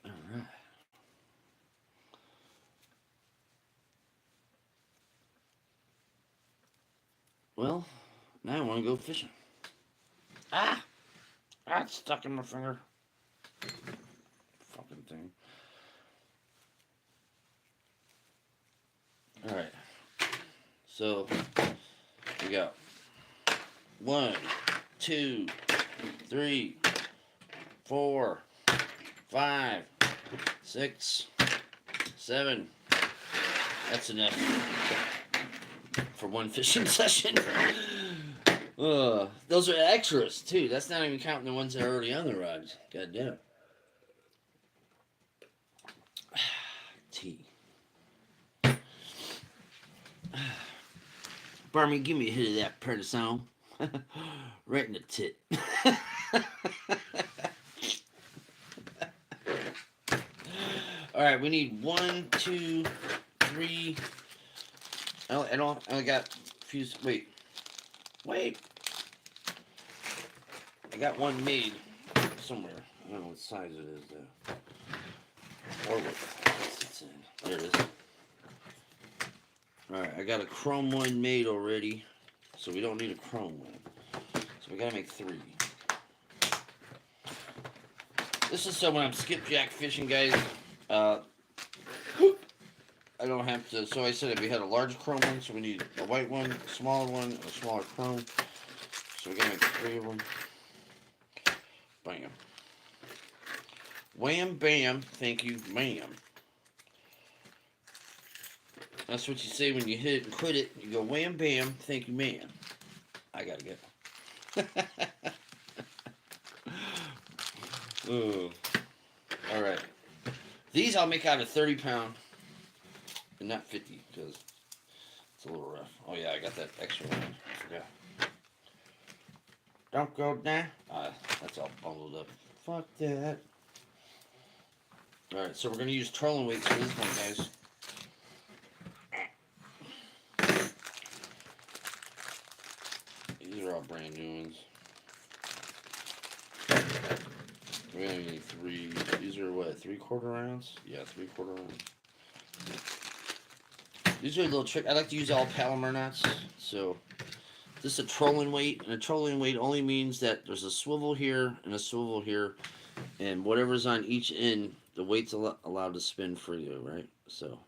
All right. Well, now I want to go fishing. Ah! It's stuck in my finger. Fucking thing. Alright. So, we got 1, 2, 3, 4, 5, 6, 7. That's enough for one fishing session. Those are extras too. That's not even counting the ones that are already on the rods. God damn. Tea. Barmy, give me a hit of that prednisone. Right in the tit. Alright, we need 1, 2, 3. I only got a few. Wait. I got one made somewhere. I don't know what size it is though. Or what it's in. There it is. Alright, I got a chrome one made already. So we don't need a chrome one. So we gotta make 3. This is so when I'm skipjack fishing, guys. I don't have to. So I said if we had a large chrome one, so we need a white one, a smaller one, and a smaller chrome. So we're gonna make 3 of them. Bam. Wham, bam. Thank you, ma'am. That's what you say when you hit it and quit it. You go wham, bam. Thank you, ma'am. I gotta go. Oh. All right. These I'll make out of 30-pound. And not 50, because it's a little rough. Oh yeah, I got that extra one. I forgot. Don't go down. That's all bundled up. Fuck that. Alright, so we're going to use trolling weights for this one, guys. These are all brand new ones. We only need 3. These are what, 3/4 ounce? Yeah, 3/4 ounce. These are a little trick. I like to use all Palomar knots. So this is a trolling weight, and a trolling weight only means that there's a swivel here and a swivel here, and whatever's on each end, the weight's allowed to spin for you, right? So,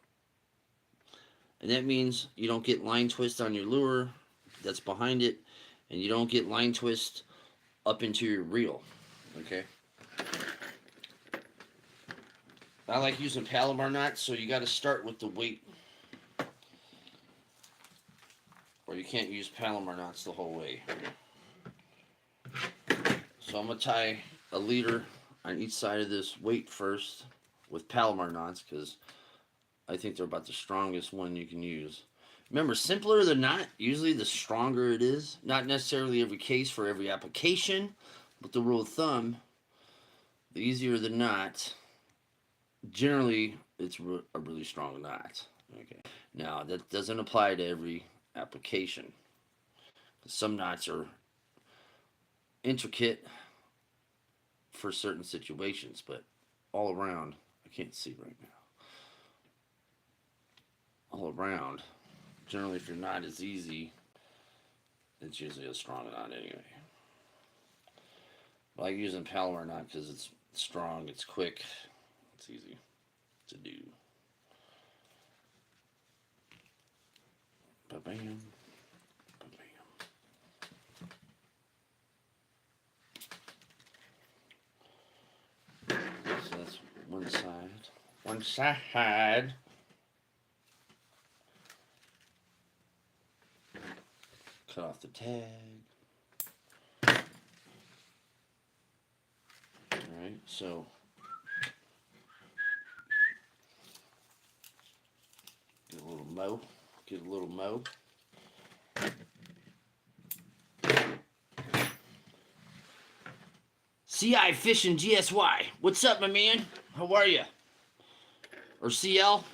and that means you don't get line twist on your lure that's behind it, and you don't get line twist up into your reel. Okay. I like using Palomar knots, so you got to start with the weight. Or you can't use Palomar knots the whole way. So I'm going to tie a leader on each side of this weight first with Palomar knots, because I think they're about the strongest one you can use. Remember, simpler the knot, usually the stronger it is. Not necessarily every case for every application, but the rule of thumb, the easier the knot, generally it's a really strong knot. Okay. Now, that doesn't apply to every application. Some knots are intricate for certain situations, but all around, I can't see right now. All around, generally if your knot is easy, it's usually a strong knot anyway. I like using Palomar knot because it's strong, it's quick, it's easy to do. Ba-bam. So that's One side. One side. Cut off the tag. Alright, so get a little mow. Get a little mow. CI Fishing GSY. What's up, my man? How are you? Or CL?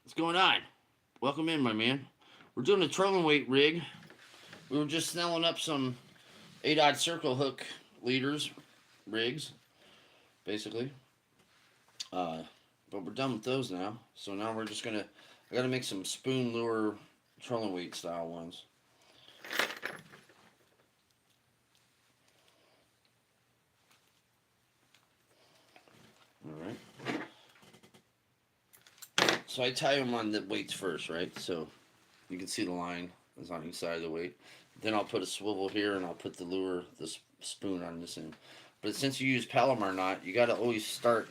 What's going on? Welcome in, my man. We're doing a trolling weight rig. We were just snelling up some 8-odd circle hook leaders, rigs, basically. But we're done with those now. So now we're just gonna, I gotta make some spoon lure trolling weight style ones. Alright. So I tie them on the weights first, right? So you can see the line is on each side of the weight. Then I'll put a swivel here and I'll put the lure, the spoon on this end. But since you use Palomar knot, you got to always start.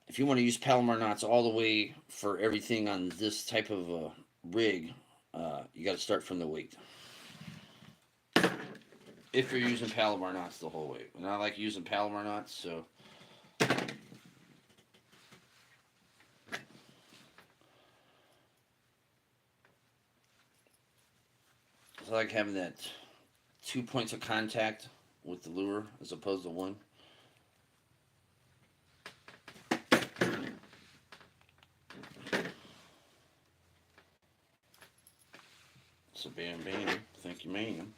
If you want to use Palomar knots all the way for everything on this type of rig, you got to start from the weight. If you're using Palomar knots the whole way. And I like using Palomar knots, so. I like having that 2 points of contact with the lure as opposed to one. So bam bam, thank you ma'am.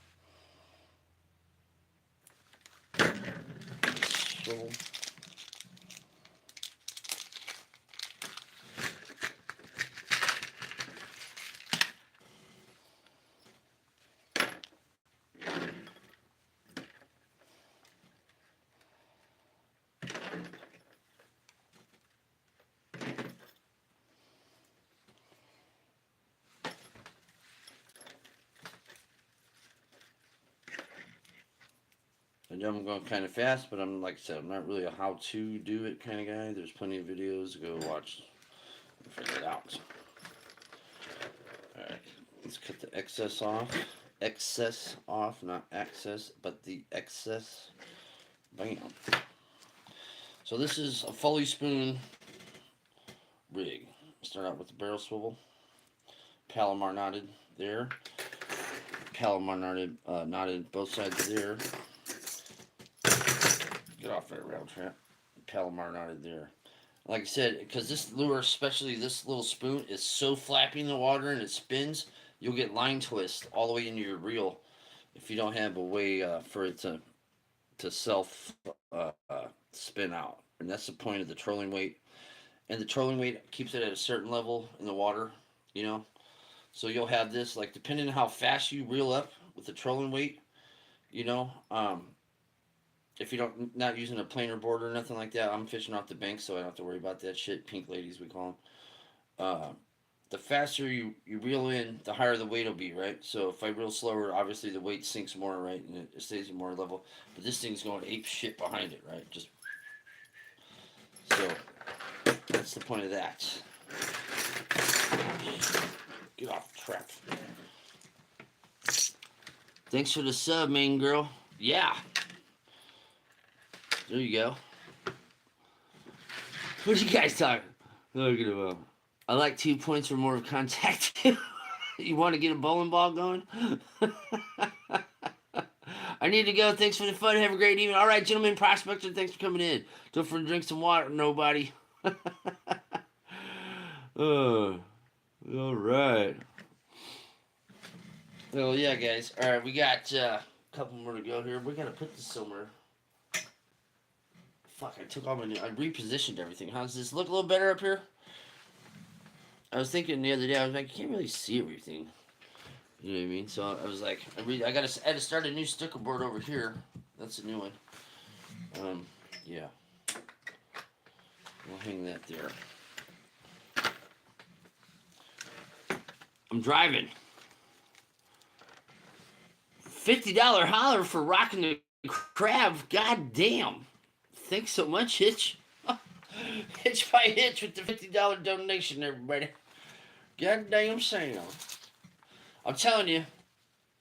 So I know I'm going kind of fast, but I'm, like I said, I'm not really a how-to do it kind of guy. There's plenty of videos to go watch and figure it out. Alright, let's cut the excess off. Excess off, not access, but the excess. Bam. So this is a Foley spoon rig. Start out with the barrel swivel. Palomar knotted there. Palomar knotted both sides there. Get off that rail trap. Palomar knotted there. Like I said, because this lure, especially this little spoon, is so flappy in the water and it spins, you'll get line twist all the way into your reel if you don't have a way for it to self spin out. And that's the point of the trolling weight. And the trolling weight keeps it at a certain level in the water, you know. So you'll have this, like, depending on how fast you reel up with the trolling weight, you know, if you don't, not using a planer board or nothing like that, I'm fishing off the bank, so I don't have to worry about that shit. Pink ladies, we call them. The faster you reel in, the higher the weight will be, right? So if I reel slower, obviously the weight sinks more, right, and it stays at more level. But this thing's going ape shit behind it, right? Just so that's the point of that. Get off the trap. Thanks for the sub, main girl. Yeah. There you go. What are you guys talking about? I like 2 points or more of contact. You want to get a bowling ball going? I need to go. Thanks for the fun. Have a great evening. All right, gentlemen, prospector, thanks for coming in. Don't forget to drink some water, nobody. All right. Well, yeah, guys. All right, we got a couple more to go here. We got to put this somewhere. Fuck, I repositioned everything. How does this look a little better up here? I was thinking the other day, I was like, I can't really see everything. You know what I mean? So I was like, I had to start a new sticker board over here. That's a new one. Yeah. We'll hang that there. I'm driving. $50 holler for rocking the crab. God damn. Thanks so much, Hitch. Hitch by Hitch with the $50 donation, everybody. God damn Sam. I'm telling you,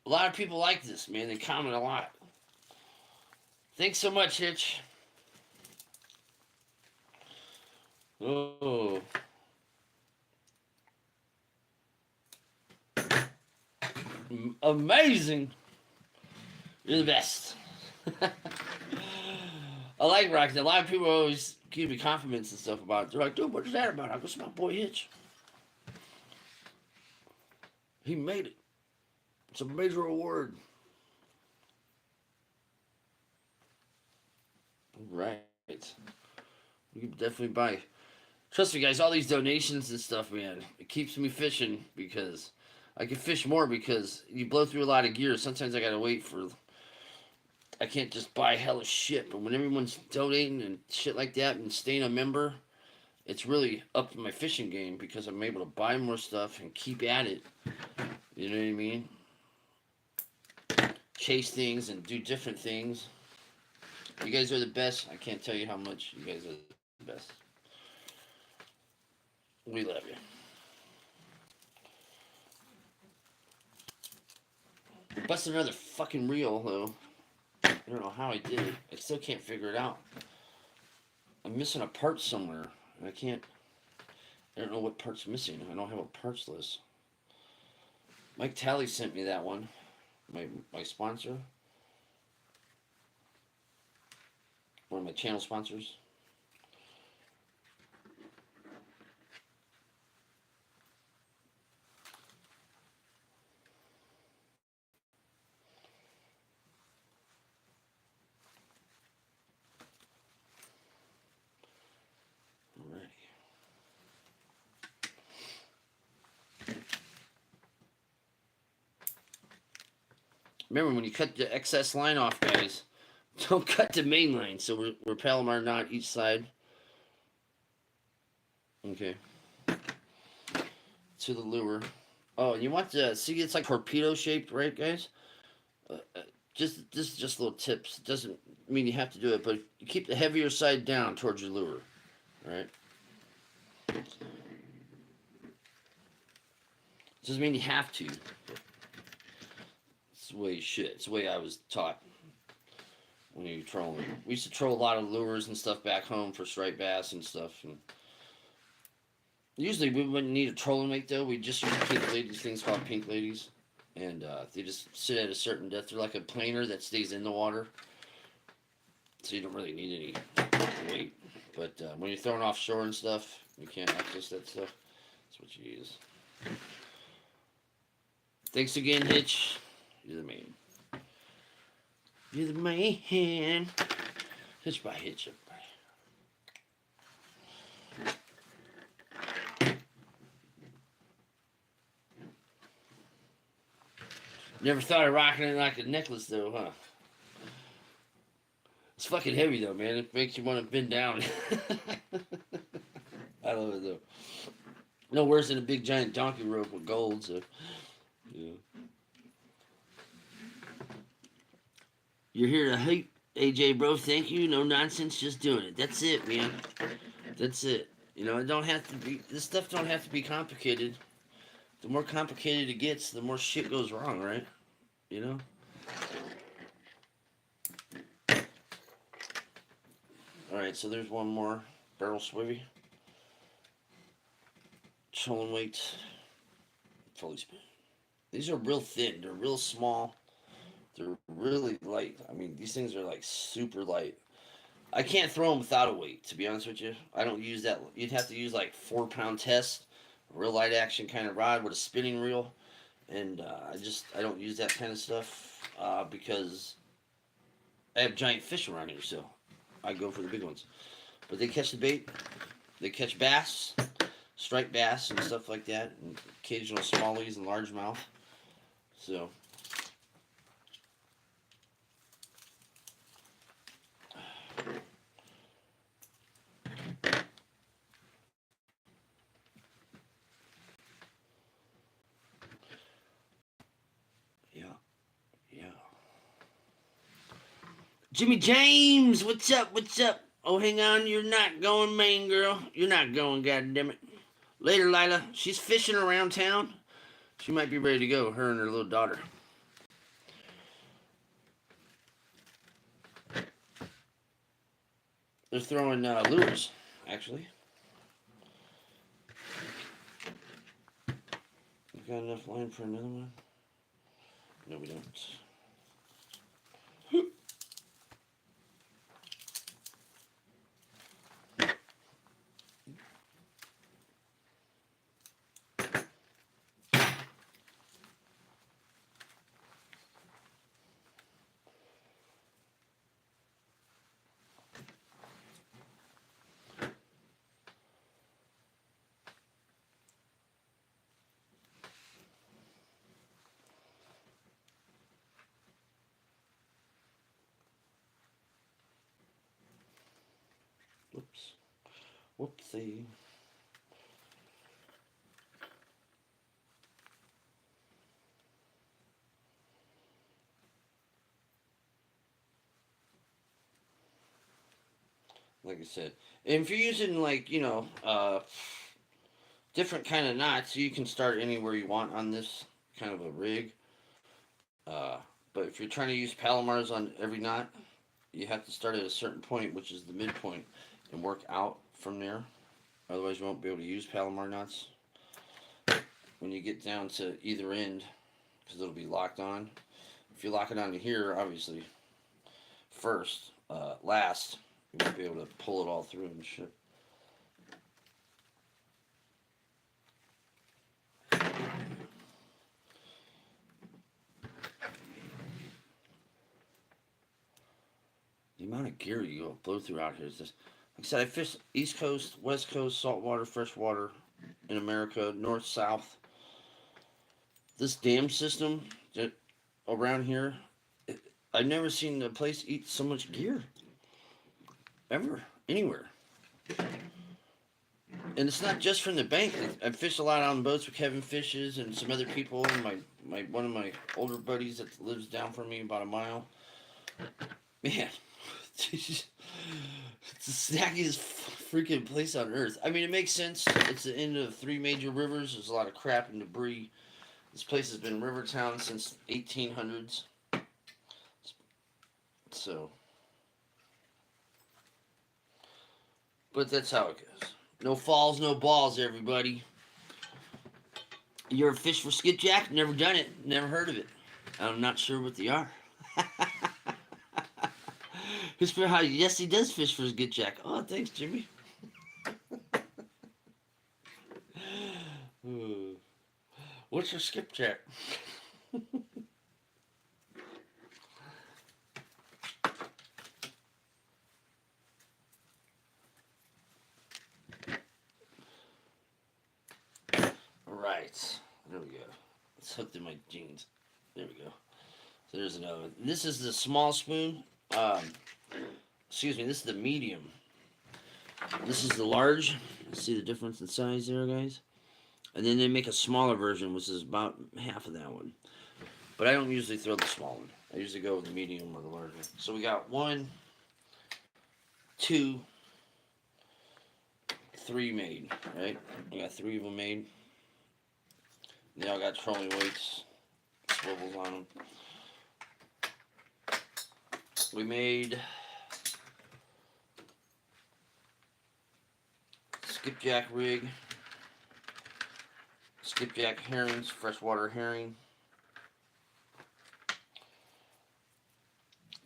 a lot of people like this, man. They comment a lot. Thanks so much, Hitch. Oh. Amazing. You're the best. I like Rocky. A lot of people always give me compliments and stuff about it. They're like, dude, what's that about? I go, it's my boy Hitch. He made it. It's a major award. Right. We can definitely buy. Trust me, guys, all these donations and stuff, man, it keeps me fishing because I can fish more because you blow through a lot of gear. Sometimes I gotta wait for. I can't just buy hella shit. But when everyone's donating and shit like that and staying a member, it's really up to my fishing game because I'm able to buy more stuff and keep at it. You know what I mean? Chase things and do different things. You guys are the best. I can't tell you how much you guys are the best. We love you. Busted another fucking reel though. I don't know how I did it. I still can't figure it out. I'm missing a part somewhere, and I can't. I don't know what part's missing. I don't have a parts list. Mike Talley sent me that one. My sponsor. One of my channel sponsors. Alrighty. Remember, when you cut the excess line off, guys, don't cut the main line. So we're repel them or not each side. Okay. To the lure. Oh, you want to see? It's like torpedo shaped, right, guys? Just this is just little tips. It doesn't mean you have to do it, but you keep the heavier side down towards your lure. All right. Doesn't mean you have to. It's the way you should. It's the way I was taught when you're trolling. We used to troll a lot of lures and stuff back home for striped bass and stuff. And usually we wouldn't need a trolling weight though. We just use pink ladies, things called pink ladies, and they just sit at a certain depth. They're like a planer that stays in the water, so you don't really need any weight. But when you're throwing offshore and stuff, you can't access that stuff. That's what you use. Thanks again, Hitch. You're the man. You're the man. Hitch by Hitch, everybody. Never thought of rocking it like a necklace, though, huh? It's fucking heavy, though, man. It makes you want to bend down. I love it, though. No worse than a big giant donkey rope with gold, so. Yeah. You're here to hate AJ, bro. Thank you. No nonsense, just doing it. That's it, man. That's it. You know, it don't have to be. This stuff don't have to be complicated. The more complicated it gets, the more shit goes wrong, right? You know. All right, so there's one more barrel swivy. Trolling weight. Fully spin. These are real thin. They're real small. They're really light. I mean, these things are like super light. I can't throw them without a weight, to be honest with you. I don't use that. You'd have to use like 4 pound test, a real light action kind of rod with a spinning reel. And I don't use that kind of stuff because I have giant fish around here, so I go for the big ones. But they catch the bait. They catch bass, striped bass, and stuff like that, and occasional smallies and largemouth. So. Yeah. Jimmy James, what's up? What's up? Oh, hang on, you're not going, main girl. You're not going, goddammit. Later, Lila. She's fishing around town. She might be ready to go, her and her little daughter. They're throwing lures, actually. We got enough line for another one? No, we don't. Whoops. Whoopsie. Like I said, and if you're using like different kind of knots, you can start anywhere you want on this kind of a rig. Uh, but if you're trying to use Palomars on every knot, you have to start at a certain point, which is the midpoint, and work out from there. Otherwise, you won't be able to use Palomar knots when you get down to either end, because it'll be locked on. If you lock it onto here, obviously, last, you won't be able to pull it all through and shit. The amount of gear you go blow through out here is just. Like I said, I fish East Coast, West Coast, saltwater, freshwater in America, north, south. This dam system that around here, I've never seen a place eat so much gear. Ever. Anywhere. And it's not just from the bank. I've fished a lot on boats with Kevin Fishes and some other people, and one of my older buddies that lives down from me about a mile. Man, it's the snackiest freaking place on earth. I mean, it makes sense. It's the end of three major rivers. There's a lot of crap and debris. This place has been river town since 1800s. So, but that's how it goes. No falls, no balls, everybody. You're a fish for skipjack? Never done it. Never heard of it. I'm not sure what they are. Yes, he does fish for skipjack. Oh, thanks, Jimmy. What's your skipjack? Right. There we go. It's hooked in my jeans. There we go. So there's another one. This is the small spoon. Excuse me, this is the medium. This is the large. See the difference in size there, guys? And then they make a smaller version, which is about half of that one. But I don't usually throw the small one. I usually go with the medium or the large one. So we got 1, 2, 3 made, right? We got 3 of them made. They all got trolling weights, swivels on them. We made skipjack rig, skipjack herrings, freshwater herring,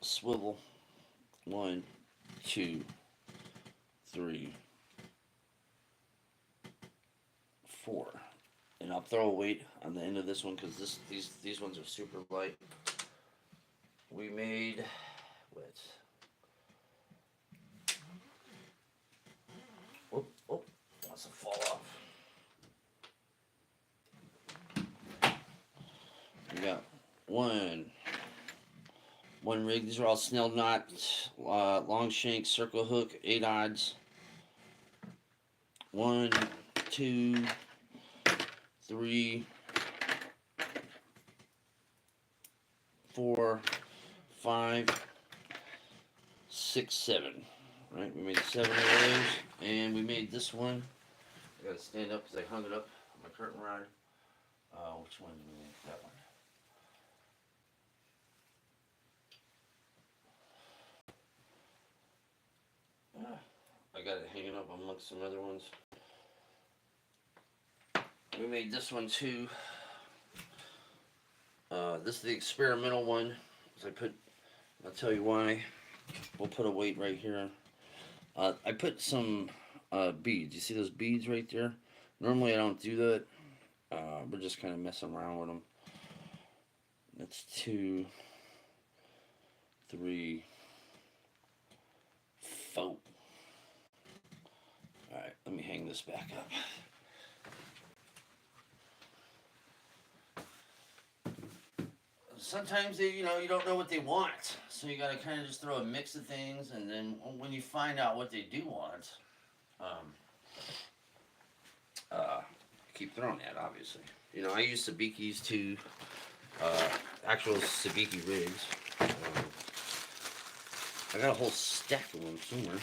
swivel, 1, 2, 3, 4. And I'll throw a weight on the end of this one because these ones are super light. We made what? Oh, wants to fall off. We got one rig. These are all snell knot, long shank, circle hook, 8 odds. 1, 2, 3, 4, 5, 6, 7. Right, we made 7 of those, and we made this one. I gotta stand up because I hung it up on my curtain rod. Which one did we make? That one. I got it hanging up amongst some other ones. We made this one too. This is the experimental one. So I'll tell you why. We'll put a weight right here. I put some beads. You see those beads right there? Normally I don't do that. We're just kind of messing around with them. That's 2, 3, 4. Alright, let me hang this back up. Sometimes you don't know what they want, so you gotta kind of just throw a mix of things, and then when you find out what they do want, keep throwing that. Obviously, I use sabikis too, actual sabiki rigs. I got a whole stack of them somewhere.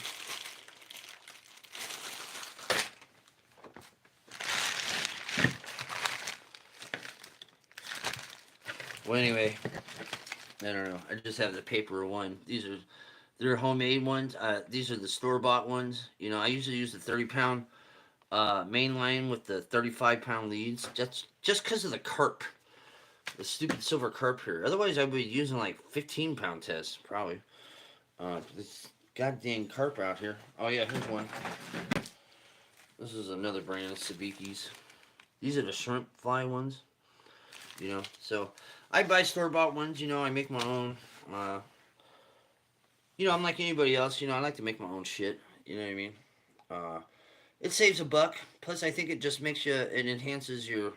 Well, anyway, I don't know. I just have the paper one. They're homemade ones. These are the store-bought ones. I usually use the 30-pound main line with the 35-pound leads. Just because of the carp, the stupid silver carp here. Otherwise, I'd be using like 15-pound tests probably. This goddamn carp out here. Oh yeah, here's one. This is another brand of sabikis. These are the shrimp fly ones. So I buy store-bought ones. I make my own. I'm like anybody else. I like to make my own shit. You know what I mean? It saves a buck. Plus, I think it just it enhances your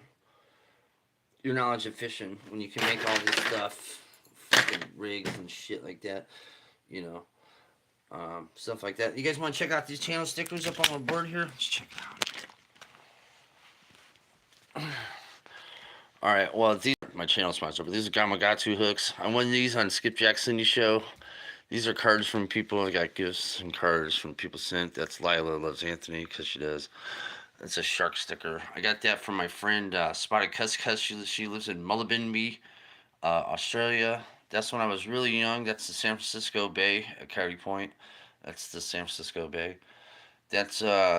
knowledge of fishing when you can make all this stuff, fucking rigs and shit like that. Stuff like that. You guys want to check out these channel stickers up on my board here? Let's check it out. Alright, well, these are my channel sponsor, but these are Gamakatsu hooks. I won these on Skipjack Cindy show. These are cards from people. I got gifts and cards from people sent. That's Lila Loves Anthony, because she does. That's a shark sticker. I got that from my friend Spotted Cuss Cuss. She lives in Mullumbimby, Australia. That's when I was really young. That's the San Francisco Bay at Coyote Point. That's the San Francisco Bay. That's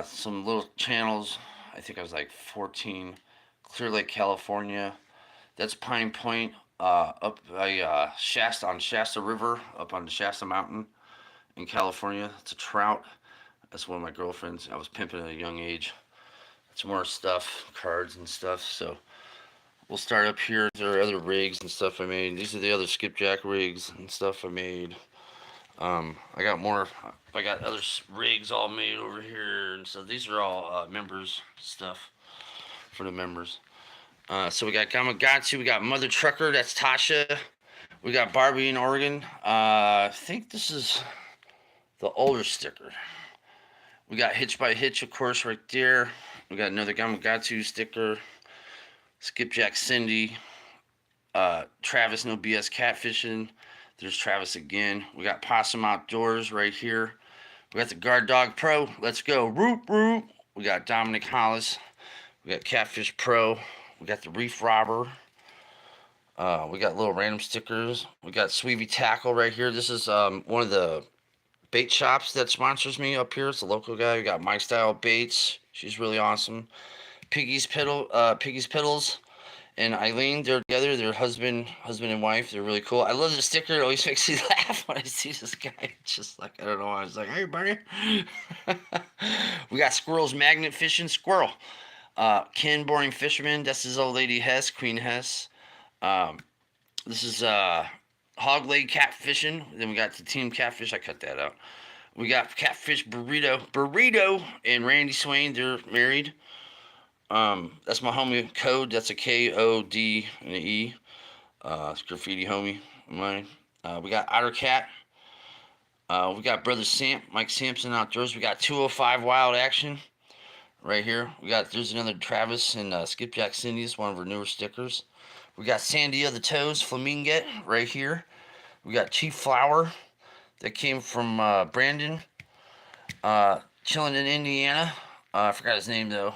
some little channels. I think I was like 14. Clear Lake, California. That's Pine Point, up by Shasta, on Shasta River, up on the Shasta Mountain in California. It's a trout. That's one of my girlfriends. I was pimping at a young age. It's more stuff, cards and stuff. So we'll start up here. There are other rigs and stuff I made. These are the other skipjack rigs and stuff I made. I got more. I got other rigs all made over here, and so these are all members stuff for the members. So we got Gamakatsu, we got Mother Trucker, that's Tasha. We got Barbie in Oregon. I think this is the older sticker. We got Hitch by Hitch, of course, right there. We got another Gamakatsu sticker. Skipjack Cindy. Travis No BS Catfishing. There's Travis again. We got Possum Outdoors right here. We got the Guard Dog Pro. Let's go. Roop, roop. We got Dominic Hollis. We got Catfish Pro. We got the Reef Robber. We got little random stickers. We got Sweevy Tackle right here. This is one of the bait shops that sponsors me up here. It's a local guy. We got My Style Baits. She's really awesome. Piggy's Piddles and Eileen, they're together. They're husband and wife. They're really cool. I love the sticker. It always makes me laugh when I see this guy. It's just like, I don't know. I was like, hey, buddy. We got Squirrel's Magnet Fishing. Squirrel. Ken Boring Fisherman. That's his old lady Hess, Queen Hess. This is Hog Leg Catfishing. Then we got the Team Catfish. I cut that out. We got Catfish Burrito and Randy Swain. They're married. That's my homie Code. That's a K-O-D and an E. It's graffiti homie of mine. We got Otter Cat. We got Brother Mike Sampson Outdoors. We got 205 Wild Action right here. There's another Travis and Skipjack Cindy. It's one of her newer stickers. We got Sandy of the Toes Flamingo right here. We got Chief Flower. that came from Brandon, chilling in Indiana. I forgot his name though.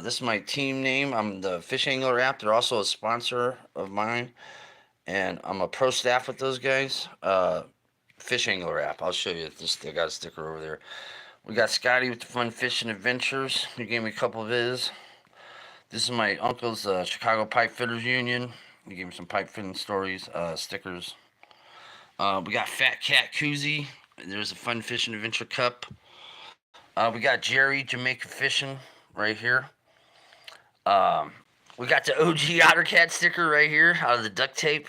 This is my team name. I'm the Fish Angler app. They're also a sponsor of mine, and I'm a pro staff with those guys. Fish Angler app. I'll show you this. They got a sticker over there. We got Scotty with the Fun Fishing Adventures. He gave me a couple of his. This is my uncle's Chicago Pipe Fitters Union. He gave me some pipe fitting stories, stickers. We got Fat Cat Koozie. There's a Fun Fishing Adventure Cup. We got Jerry Jamaica Fishing right here. We got the OG OtterCat sticker right here out of the duct tape.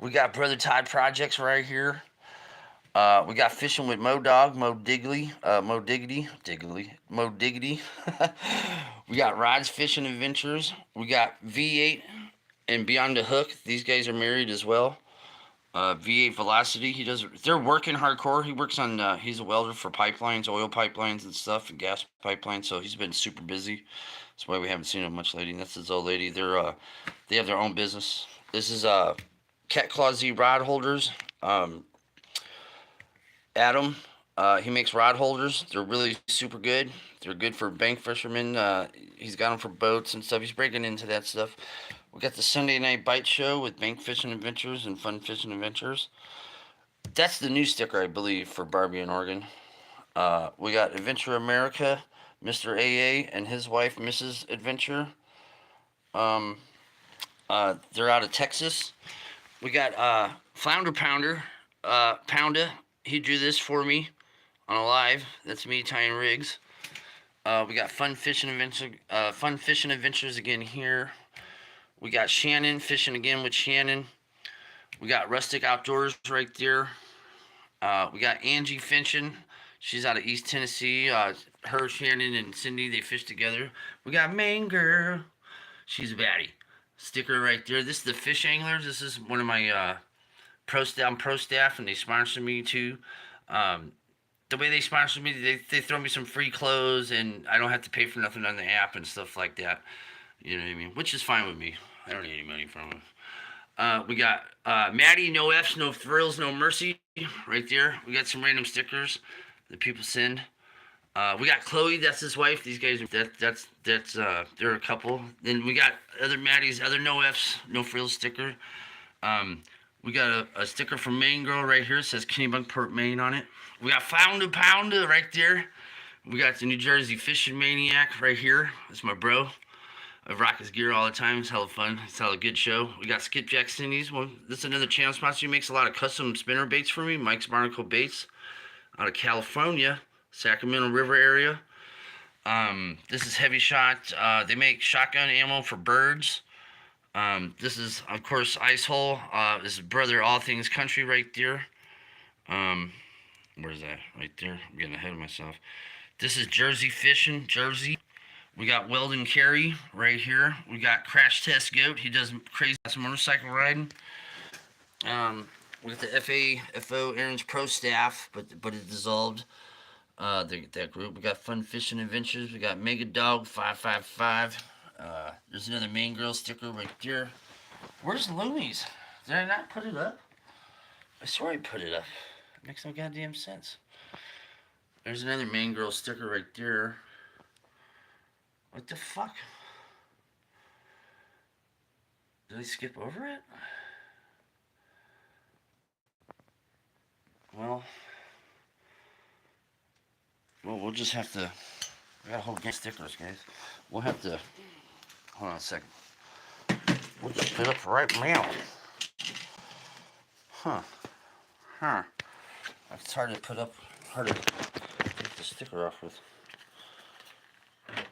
We got Brother Todd Projects right here. We got Fishing with Mo Dog, Mo Diggity. We got Rod's Fishing Adventures. We got V8 and Beyond the Hook. These guys are married as well. V8 Velocity. They're working hardcore. He works on. He's a welder for pipelines, oil pipelines and stuff, and gas pipelines. So he's been super busy. That's why we haven't seen him much lately. And that's his old lady. They have their own business. This is Cat Claw Z rod holders. Adam, he makes rod holders. They're really super good. They're good for bank fishermen. He's got them for boats and stuff. He's breaking into that stuff. We got the Sunday Night Bite Show with Bank Fishing Adventures and Fun Fishing Adventures. That's the new sticker, I believe, for Barbie and Oregon. We got Adventure America, Mr. AA and his wife, Mrs. Adventure. They're out of Texas. We got Flounder Pounder, Pounda. He drew this for me on a live. That's me tying rigs. We got Fun Fishing Adventures again here. We got Shannon fishing again with Shannon. We got Rustic Outdoors right there. We got Angie fishing. She's out of East Tennessee. Her, Shannon, and Cindy, they fish together. We got Main Girl. She's a baddie. Sticker right there. This is the Fish Anglers. This is one of my pro staff, and they sponsor me too. The way they sponsor me, they throw me some free clothes, and I don't have to pay for nothing on the app and stuff like that. You know what I mean? Which is fine with me. I don't need any money from them. We got Maddie, no F's, no thrills, no mercy, right there. We got some random stickers that people send. We got Chloe, that's his wife. These guys, they're a couple. Then we got other Maddie's, other no F's, no frills sticker. We got a sticker from Maine Girl right here. It says Kennebunkport, Maine on it. We got Found a Pounder right there. We got the New Jersey Fishing Maniac right here. That's my bro. I rock his gear all the time. It's hella fun. It's hella good show. We got Skipjack Cindy's. Well, this is another channel sponsor. He makes a lot of custom spinner baits for me. Mike's Barnacle Baits out of California, Sacramento River area. This is Heavy Shot. They make shotgun ammo for birds. This is, of course, Ice Hole. This is Brother All Things Country right there. Where's that? Right there. I'm getting ahead of myself. This is Jersey Fishing, Jersey. We got Weldon Carey right here. We got Crash Test Goat. He does crazy motorcycle riding. We got the FO Aaron's Pro Staff, but it dissolved. That group. We got Fun Fishing Adventures. We got Mega Dog 555. There's another Main Girl sticker right there. Where's Looney's? Did I not put it up? I swear I put it up. It makes no goddamn sense. There's another Main Girl sticker right there. What the fuck? Did I skip over it? Well, we'll just have to. We got a whole gang of stickers, guys. We'll have to. Hold on a second. We'll just put it up right now. Huh. It's hard to put up. Hard to take the sticker off with.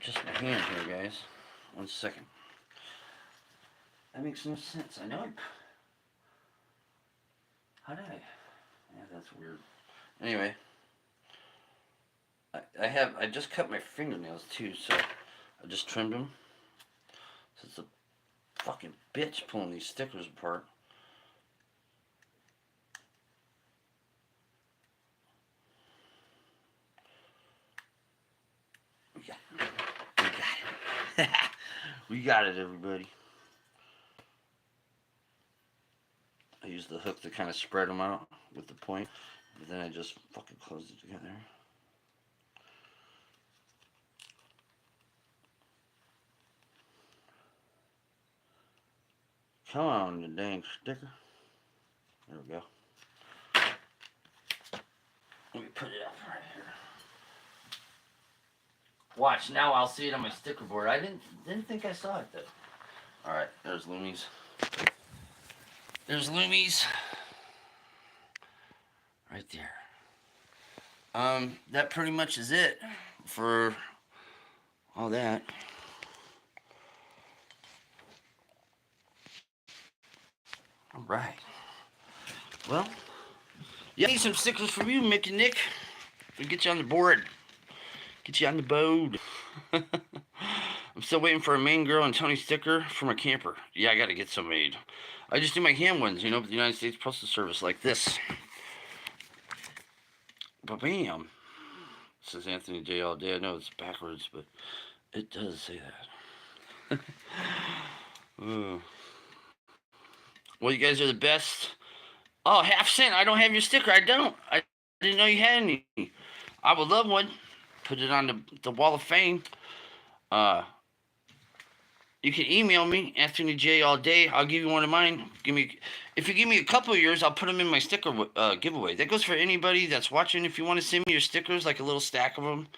Just my hand here, guys. 1 second. That makes no sense. I know. How did I? Yeah, that's weird. Anyway, I just cut my fingernails too, so I just trimmed them. So it's a fucking bitch pulling these stickers apart. We got it. We got it, everybody. I used the hook to kind of spread them out with the point. But then I just fucking closed it together. Come on, you dang sticker. There we go. Let me put it up right here. Watch, now I'll see it on my sticker board. I didn't think I saw it though. Alright, there's Loomies. There's Loomies. Right there. That pretty much is it for all that. Alright. Well, yeah, I need some stickers from you, Mick and Nick. We'll get you on the board. Get you on the boat. I'm still waiting for a main girl and Tony sticker for my camper. Yeah, I gotta get some made. I just do my hand ones, you know, with the United States Postal Service, like this. Ba-bam. It says Anthony J all day. I know it's backwards, but it does say that. Well, you guys are the best. Oh, half cent. I don't have your sticker. I don't. I didn't know you had any. I would love one. Put it on the wall of fame. You can email me, Anthony J all day. I'll give you one of mine. If you give me a couple of yours, I'll put them in my sticker giveaway. That goes for anybody that's watching. If you want to send me your stickers, like a little stack of them,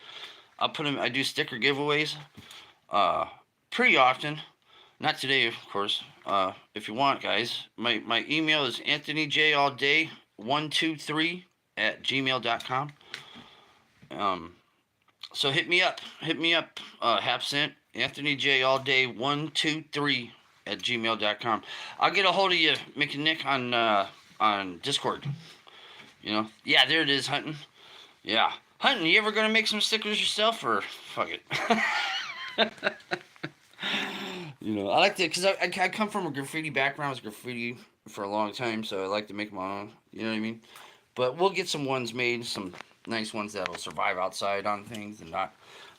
I'll put them. I do sticker giveaways pretty often. Not today, of course. If you want, guys, my email is anthonyjalday123@gmail.com. So hit me up. Half cent. Anthony J all day 123@gmail.com. I'll get a hold of you, Mick and Nick, on Discord. You know, yeah, there it is, Hunting. Yeah, Hunting. You ever gonna make some stickers yourself, or fuck it? You know, I like to, because I come from a graffiti background. I was graffiti for a long time, so I like to make my own. You know what I mean? But we'll get some ones made, some nice ones that'll survive outside on things and not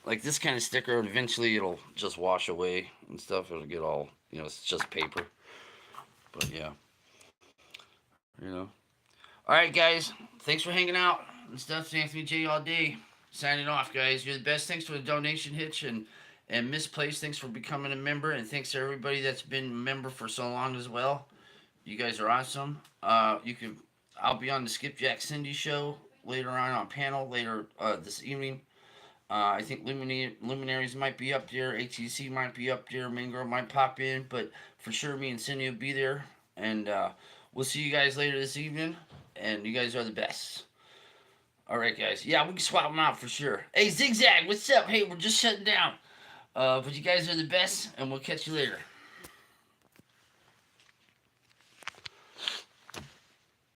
like this kind of sticker. Eventually it'll just wash away and stuff. It'll get all, you know, it's just paper. But yeah, you know. All right, guys, thanks for hanging out and stuff. Anthony J all day, signing off, guys. You're the best. Thanks for the donation, Hitch, and Misplaced. Thanks for becoming a member, and thanks to everybody that's been a member for so long as well. You guys are awesome. I'll be on the Skipjack Cindy show later on panel later this evening. I think Luminaries might be up there. ATC might be up there. Main Girl might pop in. But for sure, me and Cindy will be there. And we'll see you guys later this evening. And you guys are the best. All right, guys. Yeah, we can swap them out for sure. Hey, Zigzag, what's up? Hey, we're just shutting down. But you guys are the best. And we'll catch you later.